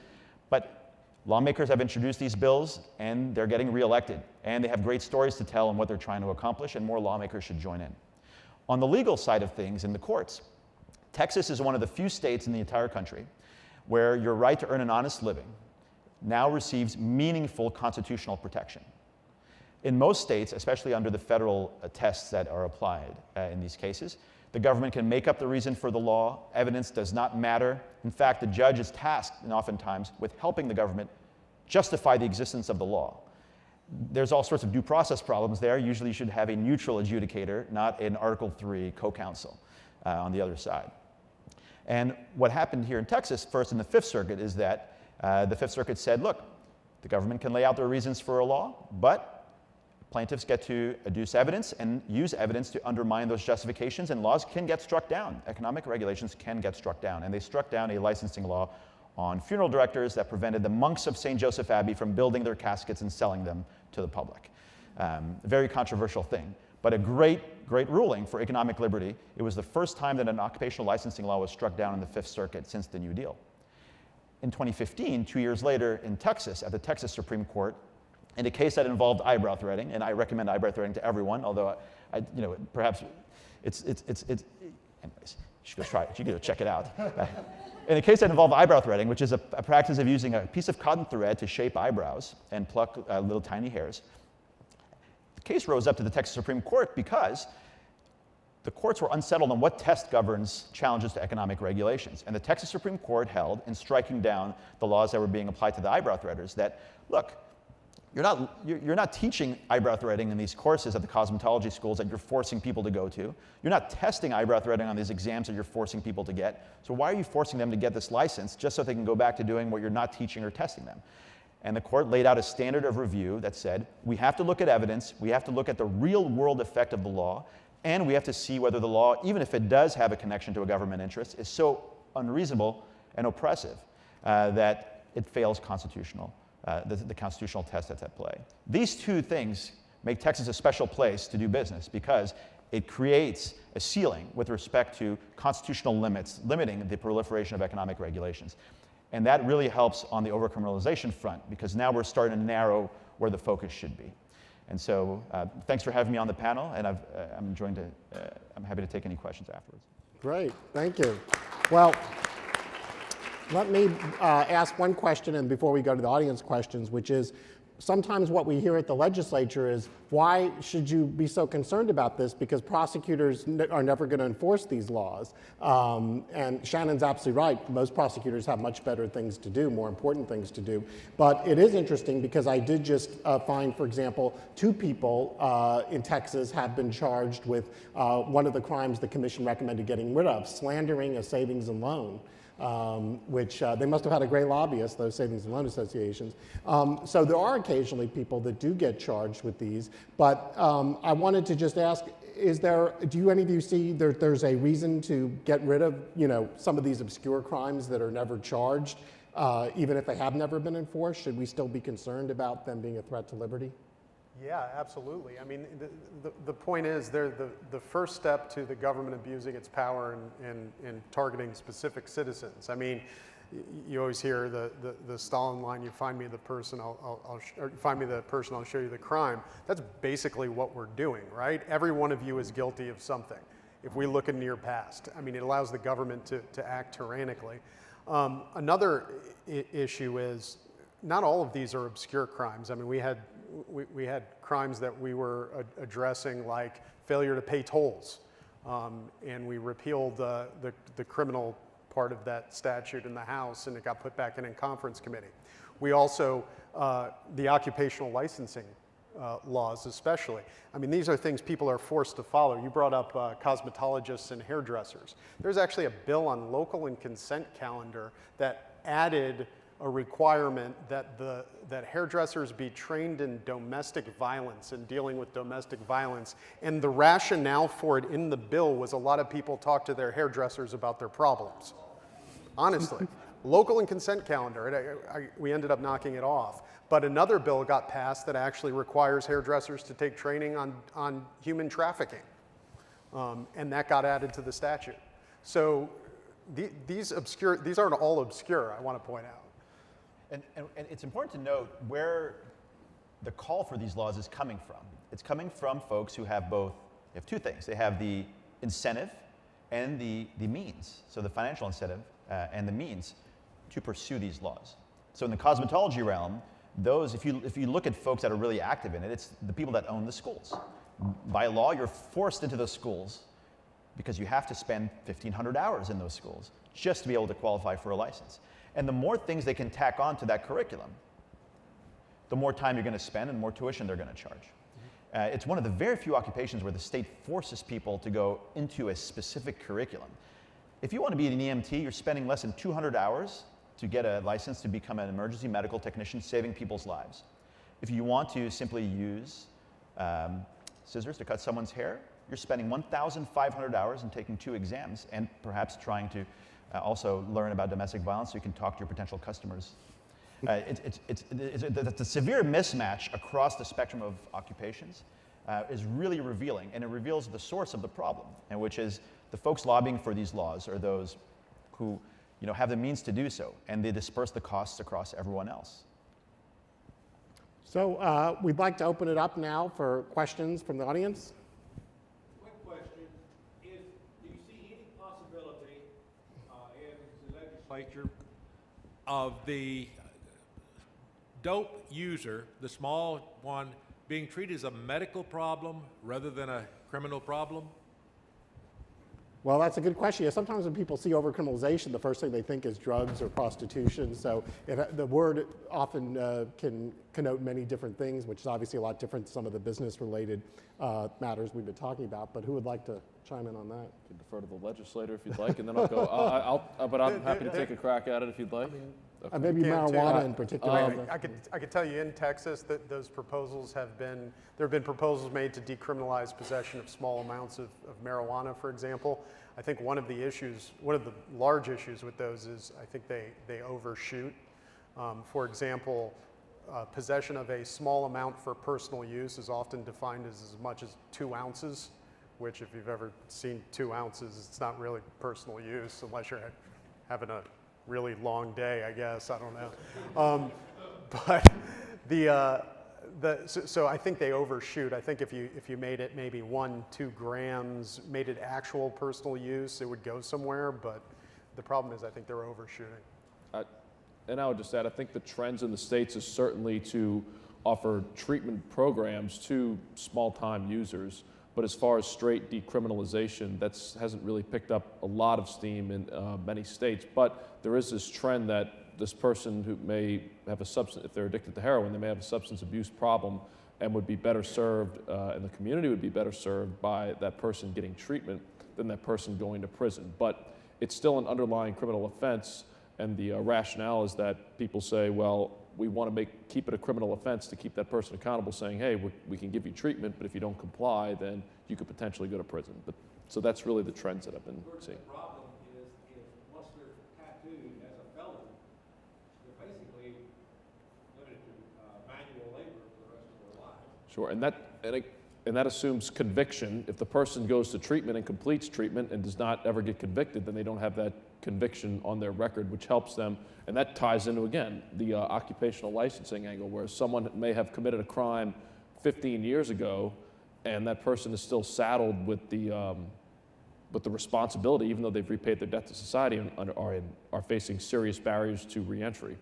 But lawmakers have introduced these bills, and they're getting reelected. And they have great stories to tell on what they're trying to accomplish, and more lawmakers should join in. On the legal side of things, in the courts, Texas is one of the few states in the entire country where your right to earn an honest living now receives meaningful constitutional protection. In most states, especially under the federal tests that are applied in these cases, the government can make up the reason for the law. Evidence does not matter. In fact, the judge is tasked, and oftentimes, with helping the government justify the existence of the law. There's all sorts of due process problems there. Usually you should have a neutral adjudicator, not an Article III co-counsel on the other side. And what happened here in Texas, first in the Fifth Circuit, is that the Fifth Circuit said, look, the government can lay out their reasons for a law, but plaintiffs get to adduce evidence and use evidence to undermine those justifications, and laws can get struck down. Economic regulations can get struck down. And they struck down a licensing law on funeral directors that prevented the monks of St. Joseph Abbey from building their caskets and selling them to the public. A very controversial thing, but a great ruling for economic liberty. It was the first time that an occupational licensing law was struck down in the Fifth Circuit since the New Deal. In 2015, 2 years later, in Texas, at the Texas Supreme Court, in a case that involved eyebrow threading, and I recommend eyebrow threading to everyone, although perhaps it's anyways, you should go try it. You should go check it out. In a case that involved eyebrow threading, which is a practice of using a piece of cotton thread to shape eyebrows and pluck little tiny hairs, the case rose up to the Texas Supreme Court because the courts were unsettled on what test governs challenges to economic regulations. And the Texas Supreme Court held, in striking down the laws that were being applied to the eyebrow threaders, that, look, you're not teaching eyebrow threading in these courses at the cosmetology schools that you're forcing people to go to. You're not testing eyebrow threading on these exams that you're forcing people to get. So why are you forcing them to get this license just so they can go back to doing what you're not teaching or testing them? And the court laid out a standard of review that said, we have to look at evidence, we have to look at the real world effect of the law, and we have to see whether the law, even if it does have a connection to a government interest, is so unreasonable and oppressive that it fails the constitutional test that's at play. These two things make Texas a special place to do business because it creates a ceiling with respect to constitutional limits, limiting the proliferation of economic regulations. And that really helps on the overcriminalization front because now we're starting to narrow where the focus should be. And so thanks for having me on the panel, and I'm happy to take any questions afterwards. Great, thank you. Well, let me ask one question and before we go to the audience questions, which is, sometimes what we hear at the legislature is, why should you be so concerned about this? Because prosecutors are never going to enforce these laws. And Shannon's absolutely right. Most prosecutors have much better things to do, more important things to do. But it is interesting because I did just find, for example, 2 people in Texas have been charged with one of the crimes the commission recommended getting rid of, slandering a savings and loan. Which they must have had a great lobbyist, those savings and loan associations. So there are occasionally people that do get charged with these, but I wanted to just ask, do any of you see there's a reason to get rid of some of these obscure crimes that are never charged, even if they have never been enforced? Should we still be concerned about them being a threat to liberty? Yeah, absolutely. I mean, the point is, they're the first step to the government abusing its power and targeting specific citizens. I mean, you always hear the Stalin line: "You find me the person, I'll show you the crime." That's basically what we're doing, right? Every one of you is guilty of something. If we look into your past, I mean, it allows the government to act tyrannically. Another issue is, not all of these are obscure crimes. I mean, we had crimes that we were addressing, like failure to pay tolls, and we repealed the criminal part of that statute in the House, and it got put back in conference committee. We also, the occupational licensing laws especially. I mean, these are things people are forced to follow. You brought up cosmetologists and hairdressers. There's actually a bill on local and consent calendar that added a requirement that that hairdressers be trained in domestic violence and dealing with domestic violence. And the rationale for it in the bill was a lot of people talk to their hairdressers about their problems. Honestly. Local and consent calendar, we ended up knocking it off. But another bill got passed that actually requires hairdressers to take training on human trafficking. And that got added to the statute. So these aren't all obscure, I want to point out. And it's important to note where the call for these laws is coming from. It's coming from folks who have both, they have two things. They have the incentive and the means, so the financial incentive and the means to pursue these laws. So in the cosmetology realm, those, if you look at folks that are really active in it, it's the people that own the schools. By law, you're forced into those schools because you have to spend 1,500 hours in those schools just to be able to qualify for a license. And the more things they can tack on to that curriculum, the more time you're going to spend and more tuition they're going to charge. It's one of the very few occupations where the state forces people to go into a specific curriculum. If you want to be an EMT, you're spending less than 200 hours to get a license to become an emergency medical technician saving people's lives. If you want to simply use scissors to cut someone's hair, you're spending 1,500 hours and taking 2 exams and perhaps trying to also learn about domestic violence so you can talk to your potential customers. The severe mismatch across the spectrum of occupations is really revealing, and it reveals the source of the problem, and which is the folks lobbying for these laws are those who have the means to do so, and they disperse the costs across everyone else. So we'd like to open it up now for questions from the audience. Quick question is, do you see any possibility in the legislature of the dope user, the small one, being treated as a medical problem rather than a criminal problem? Well, that's a good question. Yeah, sometimes when people see overcriminalization, the first thing they think is drugs or prostitution. So the word often can connote many different things, which is obviously a lot different than some of the business-related matters we've been talking about. But who would like to chime in on that? You can defer to the legislator if you'd like, and then I'll go. But I'm happy to take a crack at it if you'd like. Okay. Maybe marijuana in particular. I could tell you in Texas that those proposals there have been proposals made to decriminalize possession of small amounts of marijuana, for example. I think one of the large issues with those is I think they overshoot. For example, possession of a small amount for personal use is often defined as much as 2 ounces, which if you've ever seen 2 ounces, it's not really personal use unless you're having a really long day, I guess. I don't know. But so I think they overshoot. I think if you made it maybe 1-2 grams, made it actual personal use, it would go somewhere. But the problem is I think they're overshooting. And I would just add, I think the trends in the States is certainly to offer treatment programs to small-time users. But as far as straight decriminalization, that hasn't really picked up a lot of steam in many states. But there is this trend that this person who may have a substance, if they're addicted to heroin, they may have a substance abuse problem and would be better served, and the community would be better served by that person getting treatment than that person going to prison. But it's still an underlying criminal offense, and the rationale is that people say, well, we want to keep it a criminal offense to keep that person accountable, saying, hey, we can give you treatment, but if you don't comply, then you could potentially go to prison. So that's really the trends that I've been seeing. The problem is once they're tattooed as a felon, they're basically limited to manual labor for the rest of their lives. Sure, and that assumes conviction. If the person goes to treatment and completes treatment and does not ever get convicted, then they don't have that conviction on their record, which helps them. And that ties into, again, the occupational licensing angle, where someone may have committed a crime 15 years ago, and that person is still saddled with the responsibility, even though they've repaid their debt to society and are facing serious barriers to reentry.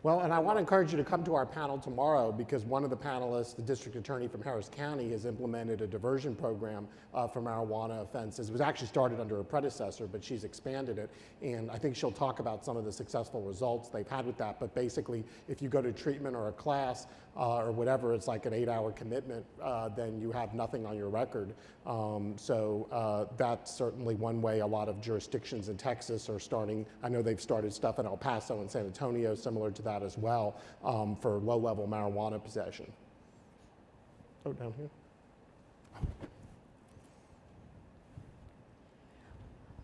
Well, and I want to encourage you to come to our panel tomorrow because one of the panelists, the district attorney from Harris County, has implemented a diversion program for marijuana offenses. It was actually started under a predecessor, but she's expanded it. And I think she'll talk about some of the successful results they've had with that. But basically, if you go to treatment or a class or whatever, it's like an 8-hour commitment, then you have nothing on your record. So that's certainly one way a lot of jurisdictions in Texas are starting. I know they've started stuff in El Paso and San Antonio similar to that as well for low-level marijuana possession. Oh, down here.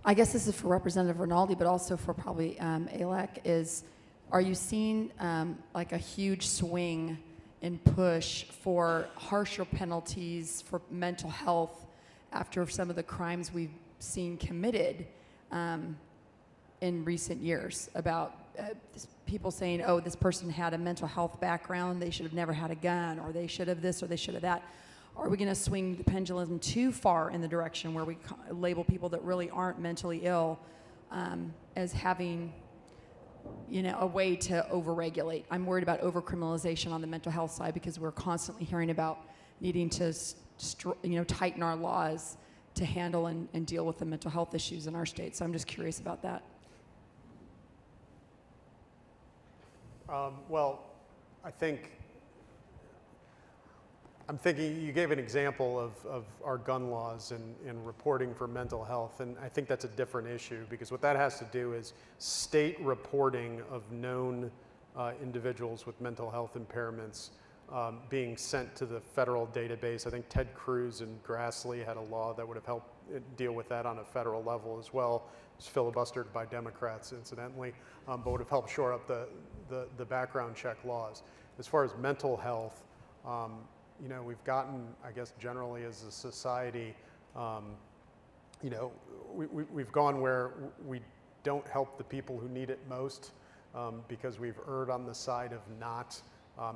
I guess this is for Representative Rinaldi, but also for probably ALEC, is are you seeing like a huge swing in push for harsher penalties for mental health after some of the crimes we've seen committed in recent years about people saying, oh, this person had a mental health background, they should have never had a gun, or they should have this, or they should have that. Are we going to swing the pendulum too far in the direction where we label people that really aren't mentally ill as having, you know, a way to overregulate? I'm worried about overcriminalization on the mental health side because we're constantly hearing about needing to, tighten our laws to handle and deal with the mental health issues in our state. So I'm just curious about that. Well, I'm thinking you gave an example of our gun laws and reporting for mental health, and I think that's a different issue because what that has to do is state reporting of known individuals with mental health impairments being sent to the federal database. I think Ted Cruz and Grassley had a law that would have helped deal with that on a federal level as well. It was filibustered by Democrats, incidentally, but would have helped shore up the background check laws. As far as mental health, we've gotten, I guess, generally as a society, we've gone where we don't help the people who need it most because we've erred on the side of not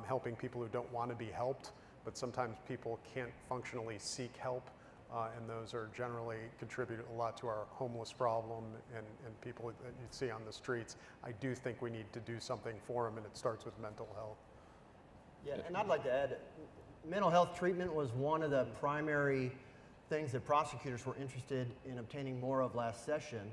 helping people who don't want to be helped, but sometimes people can't functionally seek help, and those are generally contribute a lot to our homeless problem and people that you see on the streets. I do think we need to do something for them, and it starts with mental health. Yeah, and I'd like to add, mental health treatment was one of the primary things that prosecutors were interested in obtaining more of last session,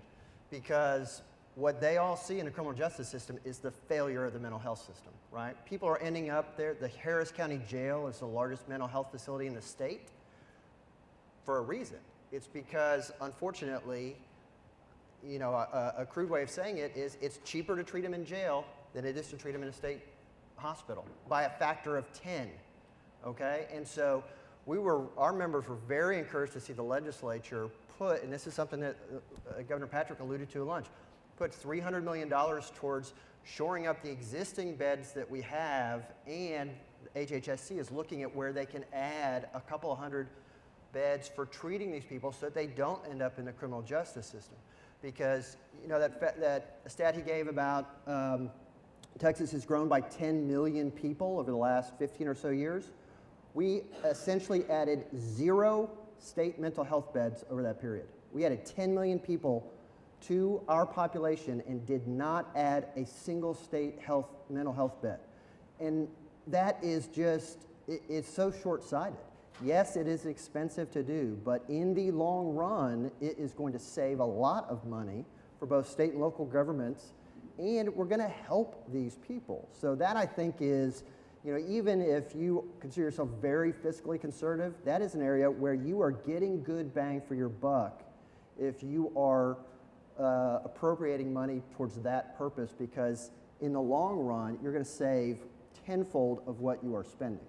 because what they all see in the criminal justice system is the failure of the mental health system, right? People are ending up there. The Harris County Jail is the largest mental health facility in the state for a reason. It's because, unfortunately, a crude way of saying it is it's cheaper to treat them in jail than it is to treat them in a state hospital by a factor of 10. Okay, and so our members were very encouraged to see the legislature put, and this is something that Governor Patrick alluded to at lunch, put $300 million towards shoring up the existing beds that we have, and HHSC is looking at where they can add a couple of hundred beds for treating these people so that they don't end up in the criminal justice system. Because, that stat he gave about Texas has grown by 10 million people over the last 15 or so years. We essentially added 0 state mental health beds over that period. We added 10 million people to our population and did not add a single state mental health bed. And that is just, it's so short-sighted. Yes, it is expensive to do, but in the long run, it is going to save a lot of money for both state and local governments, and we're going to help these people. So that, I think, is, even if you consider yourself very fiscally conservative, that is an area where you are getting good bang for your buck if you are appropriating money towards that purpose, because in the long run, you're going to save tenfold of what you are spending.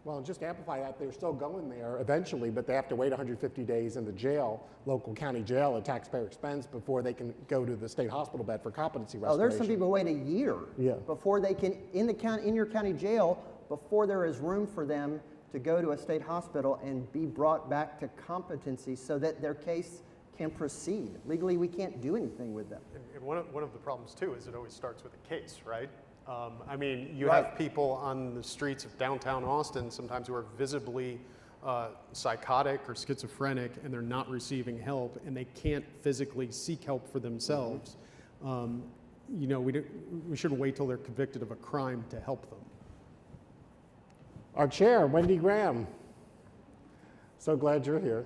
Well, just to amplify that, they're still going there eventually, but they have to wait 150 days in the jail, local county jail at taxpayer expense, before they can go to the state hospital bed for competency restoration. Oh, there's some people who wait a year before they can, in your county jail, before there is room for them to go to a state hospital and be brought back to competency so that their case can proceed. Legally, we can't do anything with them. And one of the problems, too, is it always starts with a case, right? You have people on the streets of downtown Austin sometimes who are visibly psychotic or schizophrenic, and they're not receiving help, and they can't physically seek help for themselves. you know, we shouldn't wait till they're convicted of a crime to help them. Our chair, Wendy Graham. So glad you're here.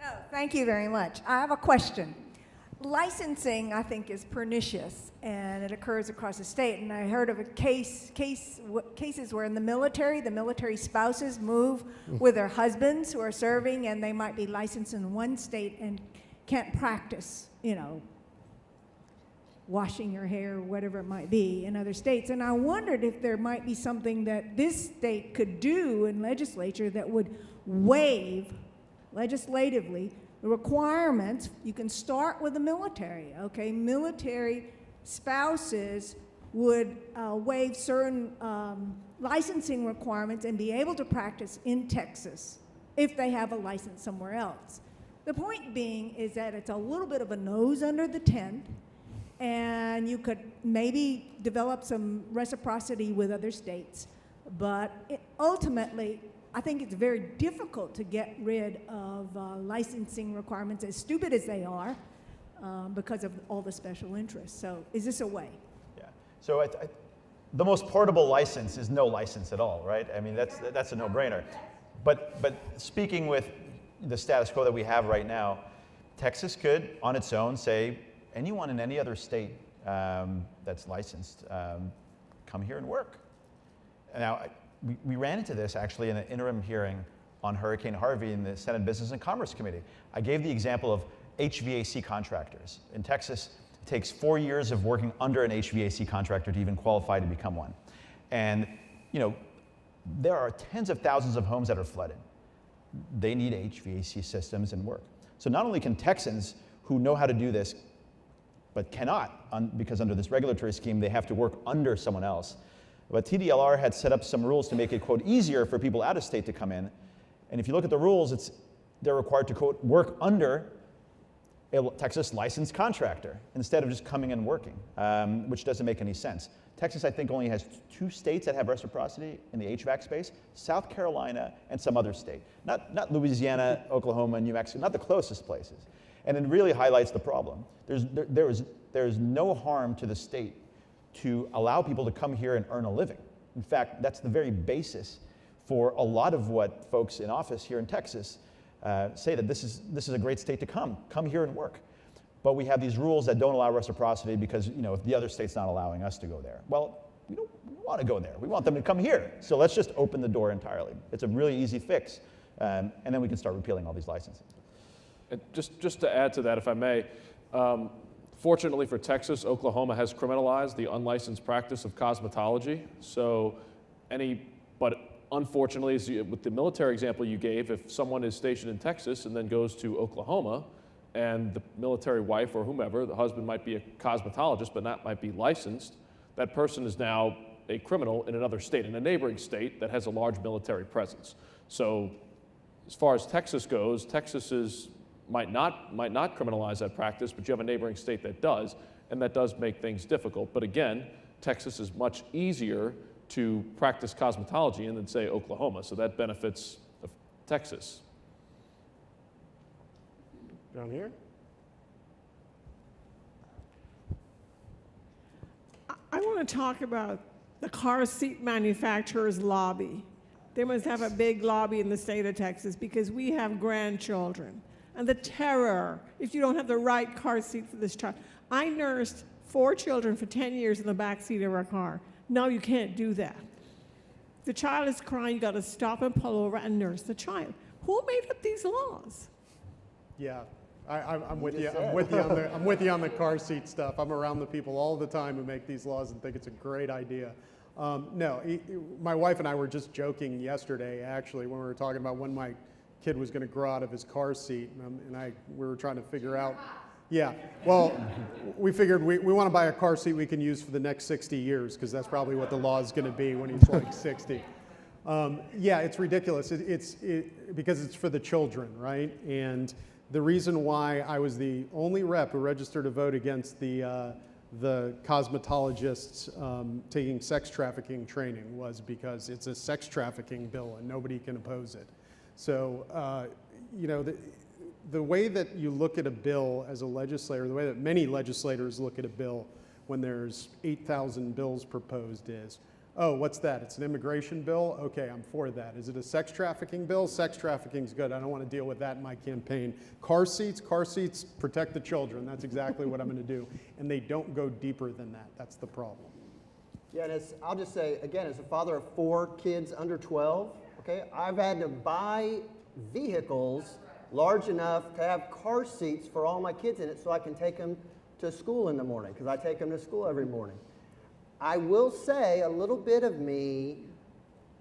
Oh, thank you very much. I have a question. Licensing, I think, is pernicious, and it occurs across the state. And I heard of a cases where in the military spouses move with their husbands who are serving, and they might be licensed in one state and can't practice, you know, washing your hair or whatever it might be in other states. And I wondered if there might be something that this state could do in legislature that would waive legislatively the requirements. You can start with the military, okay? Military spouses would waive certain licensing requirements and be able to practice in Texas if they have a license somewhere else. The point being is that it's a little bit of a nose under the tent, and you could maybe develop some reciprocity with other states, but ultimately, I think it's very difficult to get rid of licensing requirements, as stupid as they are, because of all the special interests. So is this a way? Yeah. So the most portable license is no license at all, right? I mean, that's a no-brainer. But speaking with the status quo that we have right now, Texas could, on its own, say, anyone in any other state that's licensed, come here and work. Now, we ran into this actually in an interim hearing on Hurricane Harvey in the Senate Business and Commerce Committee. I gave the example of HVAC contractors. In Texas, it takes 4 years of working under an HVAC contractor to even qualify to become one. And, you know, there are tens of thousands of homes that are flooded. They need HVAC systems and work. So not only can Texans who know how to do this, but cannot, because under this regulatory scheme, they have to work under someone else. But TDLR had set up some rules to make it, quote, easier for people out of state to come in. And if you look at the rules, they're required to, quote, work under a Texas licensed contractor instead of just coming and working, which doesn't make any sense. Texas, I think, only has 2 states that have reciprocity in the HVAC space, South Carolina and some other state. Not Louisiana, Oklahoma, and New Mexico, not the closest places. And it really highlights the problem. There is no harm to the state to allow people to come here and earn a living. In fact, that's the very basis for a lot of what folks in office here in Texas say, that this is a great state to come here and work. But we have these rules that don't allow reciprocity because, you know, if the other state's not allowing us to go there. Well, we don't want to go there. We want them to come here. So let's just open the door entirely. It's a really easy fix. And then we can start repealing all these licenses. And just to add to that, if I may, fortunately for Texas, Oklahoma has criminalized the unlicensed practice of cosmetology. So but unfortunately, with the military example you gave, if someone is stationed in Texas and then goes to Oklahoma, and the military wife or whomever, the husband might be a cosmetologist but not might be licensed, that person is now a criminal in another state, in a neighboring state that has a large military presence. So as far as Texas goes, Texas might not criminalize that practice, but you have a neighboring state that does, and that does make things difficult. But again, Texas is much easier to practice cosmetology in than, say, Oklahoma, so that benefits Texas. Down here. I want to talk about the car seat manufacturers' lobby. They must have a big lobby in the state of Texas because we have grandchildren. And the terror, if you don't have the right car seat for this child. I nursed 4 children for 10 years in the back seat of our car. Now you can't do that. If the child is crying, you got to stop and pull over and nurse the child. Who made up these laws? Yeah, I'm with you. I'm with you on the car seat stuff. I'm around the people all the time who make these laws and think it's a great idea. No, my wife and I were just joking yesterday, actually, when we were talking about when my kid was going to grow out of his car seat, and we were trying to figure out. Yeah, well, we figured we want to buy a car seat we can use for the next 60 years, because that's probably what the law is going to be when he's like 60. Yeah, it's ridiculous. Because it's for the children, right? And the reason why I was the only rep who registered to vote against the cosmetologists taking sex trafficking training was because it's a sex trafficking bill and nobody can oppose it. So, you know, the way that you look at a bill as a legislator, the way that many legislators look at a bill when there's 8,000 bills proposed is, oh, what's that? It's an immigration bill? Okay, I'm for that. Is it a sex trafficking bill? Sex trafficking's good. I don't want to deal with that in my campaign. Car seats protect the children. That's exactly what I'm going to do. And they don't go deeper than that. That's the problem. Yeah, and I'll just say, again, as a father of 4 kids under 12, okay, I've had to buy vehicles large enough to have car seats for all my kids in it so I can take them to school in the morning, because I take them to school every morning. I will say a little bit of me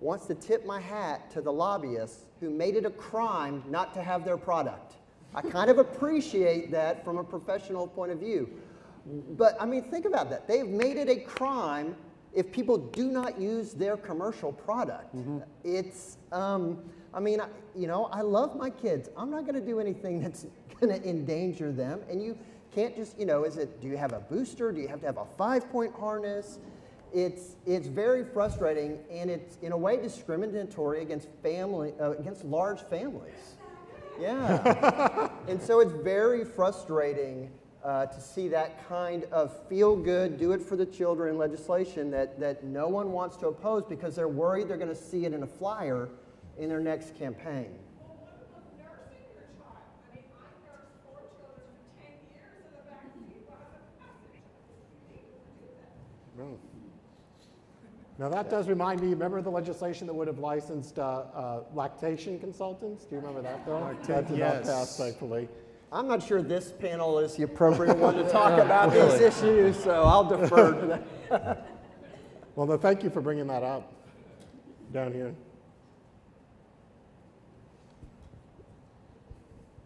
wants to tip my hat to the lobbyists who made it a crime not to have their product. I kind of appreciate that from a professional point of view. But I mean, think about that. They've made it a crime if people do not use their commercial product. It's, I mean, you know, I love my kids. I'm not going to do anything that's going to endanger them. And you can't just, you know, do you have a booster? Do you have to have a 5-point harness? It's very frustrating, and it's in a way discriminatory against against large families. Yeah. And so it's very frustrating to see that kind of feel-good, do-it-for-the-children legislation that no one wants to oppose because they're worried they're going to see it in a flyer in their next campaign. Now that does remind me, remember the legislation that would have licensed lactation consultants? Do you remember that bill? That did not pass, thankfully. I'm not sure this panel is the appropriate one to talk about these issues, so I'll defer to that. Well, no, thank you for bringing that up down here.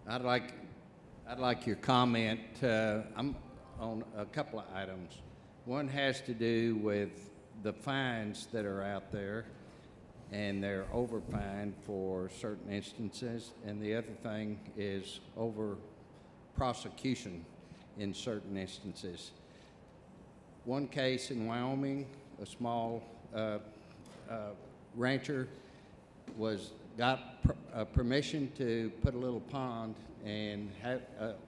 I'd like your comment on a couple of items. One has to do with the fines that are out there, and they're overfined for certain instances, and the other thing is over prosecution in certain instances. One case in Wyoming, a small rancher got permission to put a little pond and have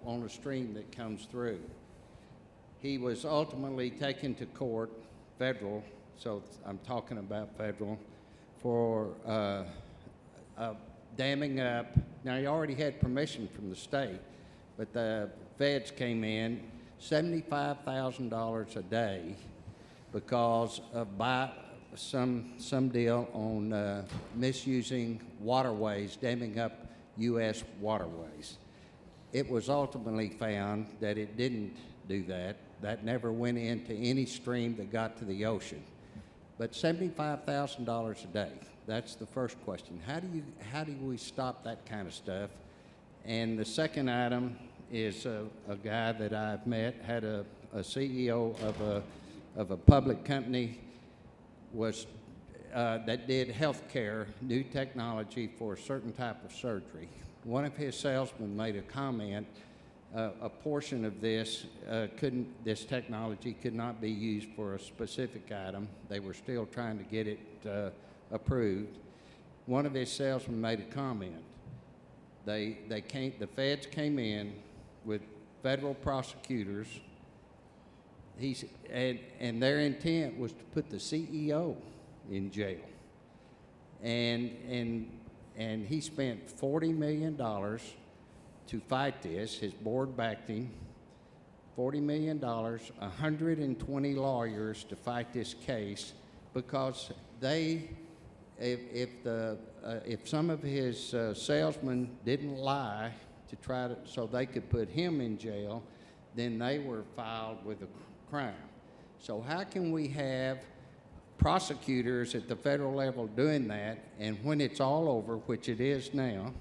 on a stream that comes through. He was ultimately taken to court, federal, so I'm talking about federal, for damming up. Now, he already had permission from the state, but the feds came in $75,000 a day because of some deal on misusing waterways, damming up U.S. waterways. It was ultimately found that it didn't do that. That never went into any stream that got to the ocean. But $75,000 a day, that's the first question. How do we stop that kind of stuff? And the second item is a guy that I've met, had a CEO of a public company, that did healthcare, new technology for a certain type of surgery. One of his salesmen made a comment, a portion of this technology could not be used for a specific item. They were still trying to get it approved. One of his salesmen made a comment. The feds came in with federal prosecutors, and their intent was to put the CEO in jail. And he spent $40 million to fight this. His board backed him. $40 million, 120 lawyers to fight this case because if some of his salesmen didn't lie so they could put him in jail, then they were filed with a crime. So how can we have prosecutors at the federal level doing that, and when it's all over, which it is now,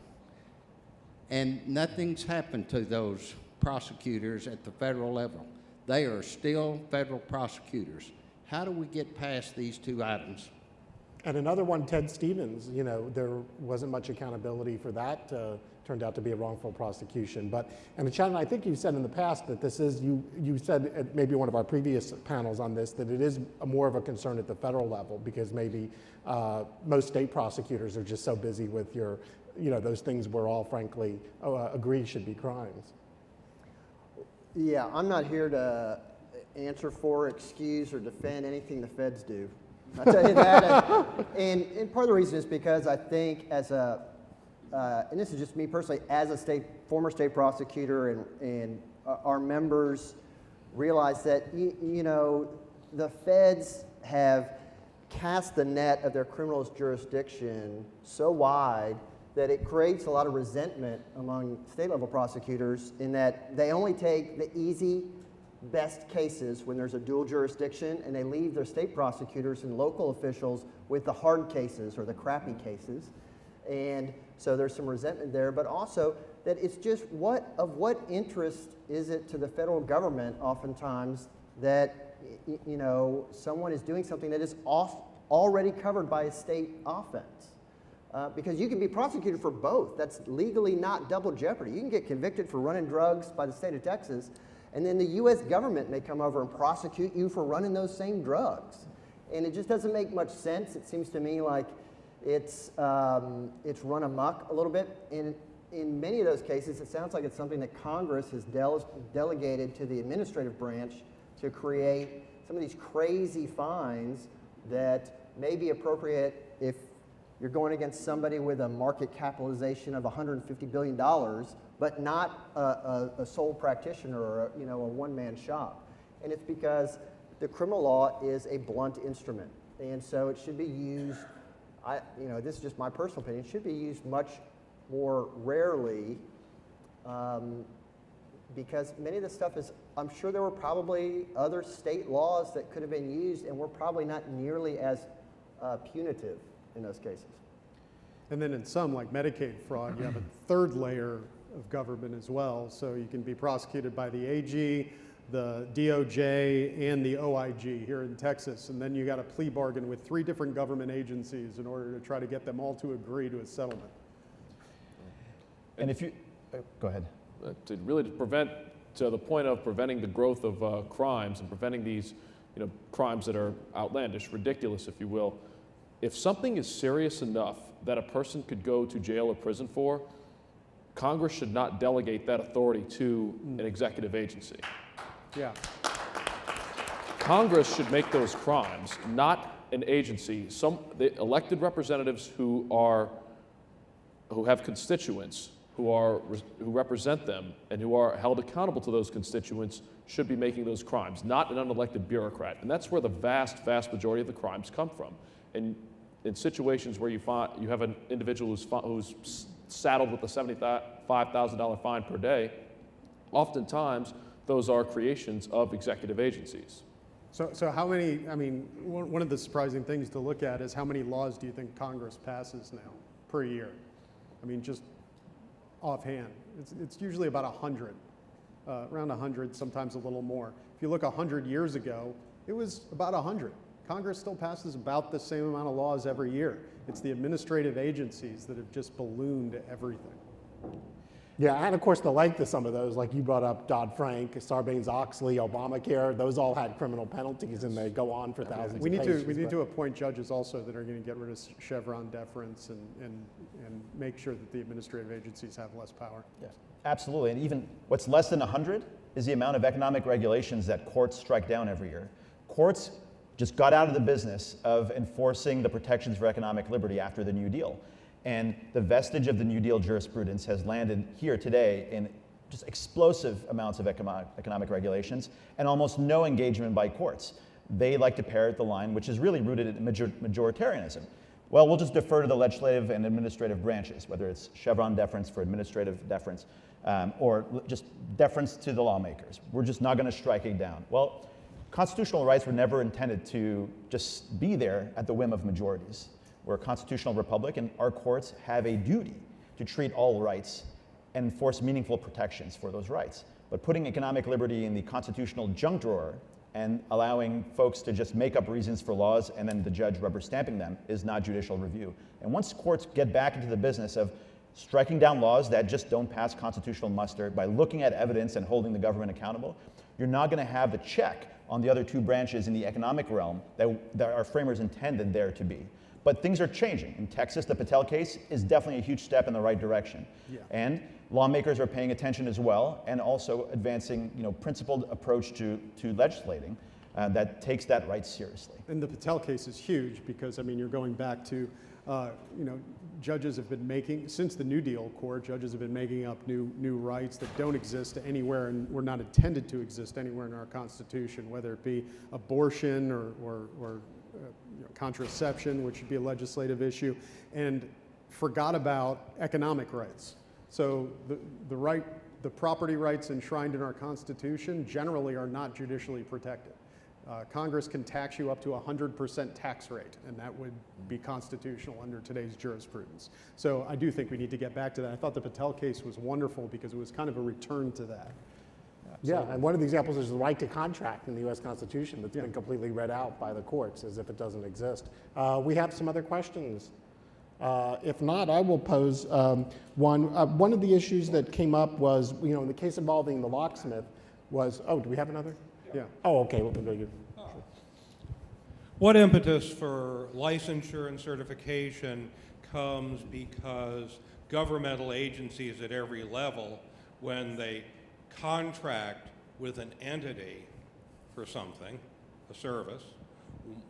and nothing's happened to those prosecutors at the federal level? They are still federal prosecutors. How do we get past these two items? And another one, Ted Stevens, you know, there wasn't much accountability for that. Turned out to be a wrongful prosecution. And Shannon, I think you've said in the past that this is, you said at maybe one of our previous panels on this, that it is more of a concern at the federal level because maybe most state prosecutors are just so busy with your those things we're all frankly agree should be crimes. Yeah, I'm not here to answer for, excuse, or defend anything the feds do. I'll tell you that. And part of the reason is because I think as a, and this is just me personally, as a former state prosecutor and our members realize that, the feds have cast the net of their criminal jurisdiction so wide that it creates a lot of resentment among state level prosecutors in that they only take the easy, best cases when there's a dual jurisdiction, and they leave their state prosecutors and local officials with the hard cases or the crappy cases. And so there's some resentment there, but also that it's just what interest is it to the federal government oftentimes that someone is doing something that is already covered by a state offense. Because you can be prosecuted for both. That's legally not double jeopardy. You can get convicted for running drugs by the state of Texas, and then the U.S. government may come over and prosecute you for running those same drugs. And it just doesn't make much sense. It seems to me like it's run amok a little bit. And in many of those cases, it sounds like it's something that Congress has delegated to the administrative branch to create some of these crazy fines that may be appropriate if you're going against somebody with a market capitalization of $150 billion, but not a sole practitioner or a one-man shop. And it's because the criminal law is a blunt instrument. And so it should be used, this is just my personal opinion, it should be used much more rarely because many of this stuff is, I'm sure there were probably other state laws that could have been used and were probably not nearly as punitive in those cases. And then in some, like Medicaid fraud, you have a third layer of government as well. So you can be prosecuted by the AG, the DOJ, and the OIG here in Texas. And then you got a plea bargain with 3 different government agencies in order to try to get them all to agree to a settlement. And if you, go ahead. To prevent, to the point of preventing the growth of crimes and preventing these crimes that are outlandish, ridiculous, if you will, if something is serious enough that a person could go to jail or prison for, Congress should not delegate that authority to an executive agency. Yeah. Congress should make those crimes, not an agency. The elected representatives who have constituents who represent them and who are held accountable to those constituents should be making those crimes, not an unelected bureaucrat. And that's where the vast, vast majority of the crimes come from. And in situations where you have an individual who's saddled with a $75,000 fine per day, oftentimes those are creations of executive agencies. So how many, one of the surprising things to look at is how many laws do you think Congress passes now per year? Just offhand. It's usually about 100, around 100, sometimes a little more. If you look 100 years ago, it was about 100. Congress still passes about the same amount of laws every year. It's the administrative agencies that have just ballooned everything. Yeah, and of course the length of some of those, like you brought up Dodd-Frank, Sarbanes-Oxley, Obamacare, those all had criminal penalties and they go on for thousands of pages. We need to appoint judges also that are going to get rid of Chevron deference and make sure that the administrative agencies have less power. Yes, absolutely. And even what's less than 100 is the amount of economic regulations that courts strike down every year. Courts just got out of the business of enforcing the protections for economic liberty after the New Deal. And the vestige of the New Deal jurisprudence has landed here today in just explosive amounts of economic regulations and almost no engagement by courts. They like to parrot the line, which is really rooted in majoritarianism. Well, we'll just defer to the legislative and administrative branches, whether it's Chevron deference for administrative deference or just deference to the lawmakers. We're just not going to strike it down. Well, constitutional rights were never intended to just be there at the whim of majorities. We're a constitutional republic, and our courts have a duty to treat all rights and enforce meaningful protections for those rights. But putting economic liberty in the constitutional junk drawer and allowing folks to just make up reasons for laws and then the judge rubber stamping them is not judicial review. And once courts get back into the business of striking down laws that just don't pass constitutional muster by looking at evidence and holding the government accountable, you're not going to have the check on the other two branches in the economic realm that our framers intended there to be. But things are changing. In Texas, the Patel case is definitely a huge step in the right direction. Yeah. And lawmakers are paying attention as well, and also advancing, principled approach to legislating that takes that right seriously. And the Patel case is huge because, I mean, you're going back to, judges have been making, since the New Deal court, judges have been making up new rights that don't exist anywhere and were not intended to exist anywhere in our Constitution, whether it be abortion or contraception, which would be a legislative issue, and forgot about economic rights. So the property rights enshrined in our Constitution generally are not judicially protected. Congress can tax you up to 100% tax rate, and that would be constitutional under today's jurisprudence. So I do think we need to get back to that. I thought the Patel case was wonderful because it was kind of a return to that. Yeah, and one of the examples is the right to contract in the U.S. Constitution that's been completely read out by the courts as if it doesn't exist. We have some other questions. If not, I will pose one. One of the issues that came up was, in the case involving the locksmith was, do we have another? Yeah. Oh, okay, we'll go you. What impetus for licensure and certification comes because governmental agencies at every level, when they contract with an entity for something, a service,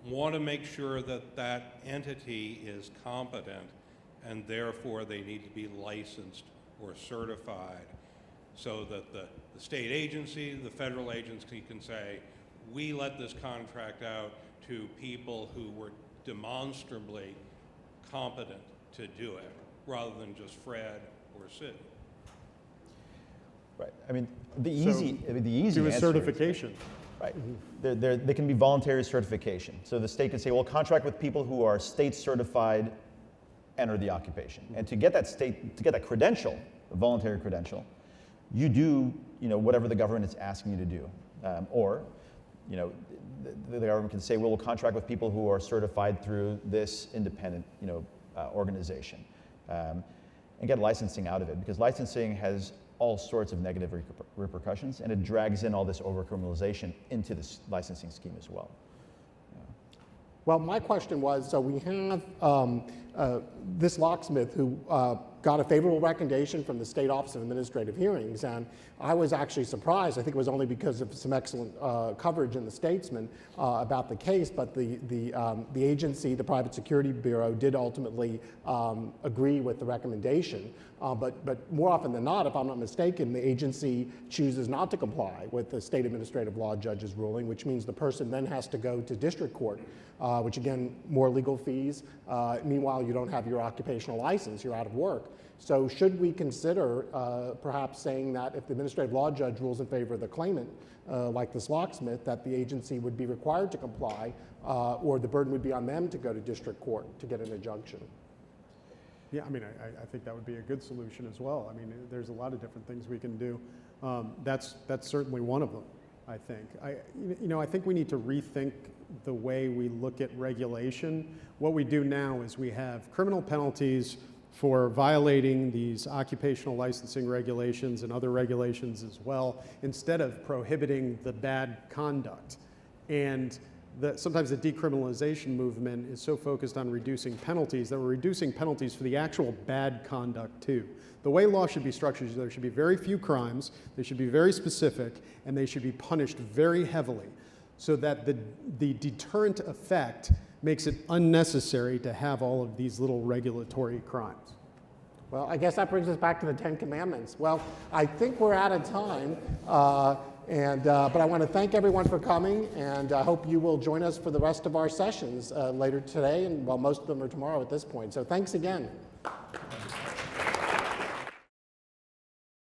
want to make sure that that entity is competent, and therefore they need to be licensed or certified so that the state agency, the federal agency can say, we let this contract out to people who were demonstrably competent to do it, rather than just Fred or Sid. Right. I mean, the easy do a answer certification. Right. They can be voluntary certification. So the state can say, well, contract with people who are state certified, enter the occupation. And to get that credential, a voluntary credential, you do, whatever the government is asking you to do. Or, the government can say, well, we'll contract with people who are certified through this independent, organization, and get licensing out of it, because licensing has all sorts of negative repercussions, and it drags in all this overcriminalization into this licensing scheme as well. Well, my question was, so we have this locksmith who got a favorable recommendation from the State Office of Administrative Hearings, and I was actually surprised. I think it was only because of some excellent coverage in the Statesman about the case, but the agency, the Private Security Bureau, did ultimately agree with the recommendation. But more often than not, if I'm not mistaken, the agency chooses not to comply with the state administrative law judge's ruling, which means the person then has to go to district court, which again, more legal fees. Meanwhile, you don't have your occupational license, you're out of work. So should we consider perhaps saying that if the administrative law judge rules in favor of the claimant, like this locksmith, that the agency would be required to comply, or the burden would be on them to go to district court to get an injunction? Yeah, I mean, I think that would be a good solution as well. I mean, there's a lot of different things we can do. That's certainly one of them, I think. I think we need to rethink the way we look at regulation. What we do now is we have criminal penalties for violating these occupational licensing regulations and other regulations as well, instead of prohibiting the bad conduct. And sometimes the decriminalization movement is so focused on reducing penalties that we're reducing penalties for the actual bad conduct too. The way law should be structured is there should be very few crimes, they should be very specific, and they should be punished very heavily, so that the deterrent effect makes it unnecessary to have all of these little regulatory crimes. Well, I guess that brings us back to the 10 Commandments. Well, I think we're out of time. But I want to thank everyone for coming, and I hope you will join us for the rest of our sessions later today, and most of them are tomorrow at this point. So thanks again.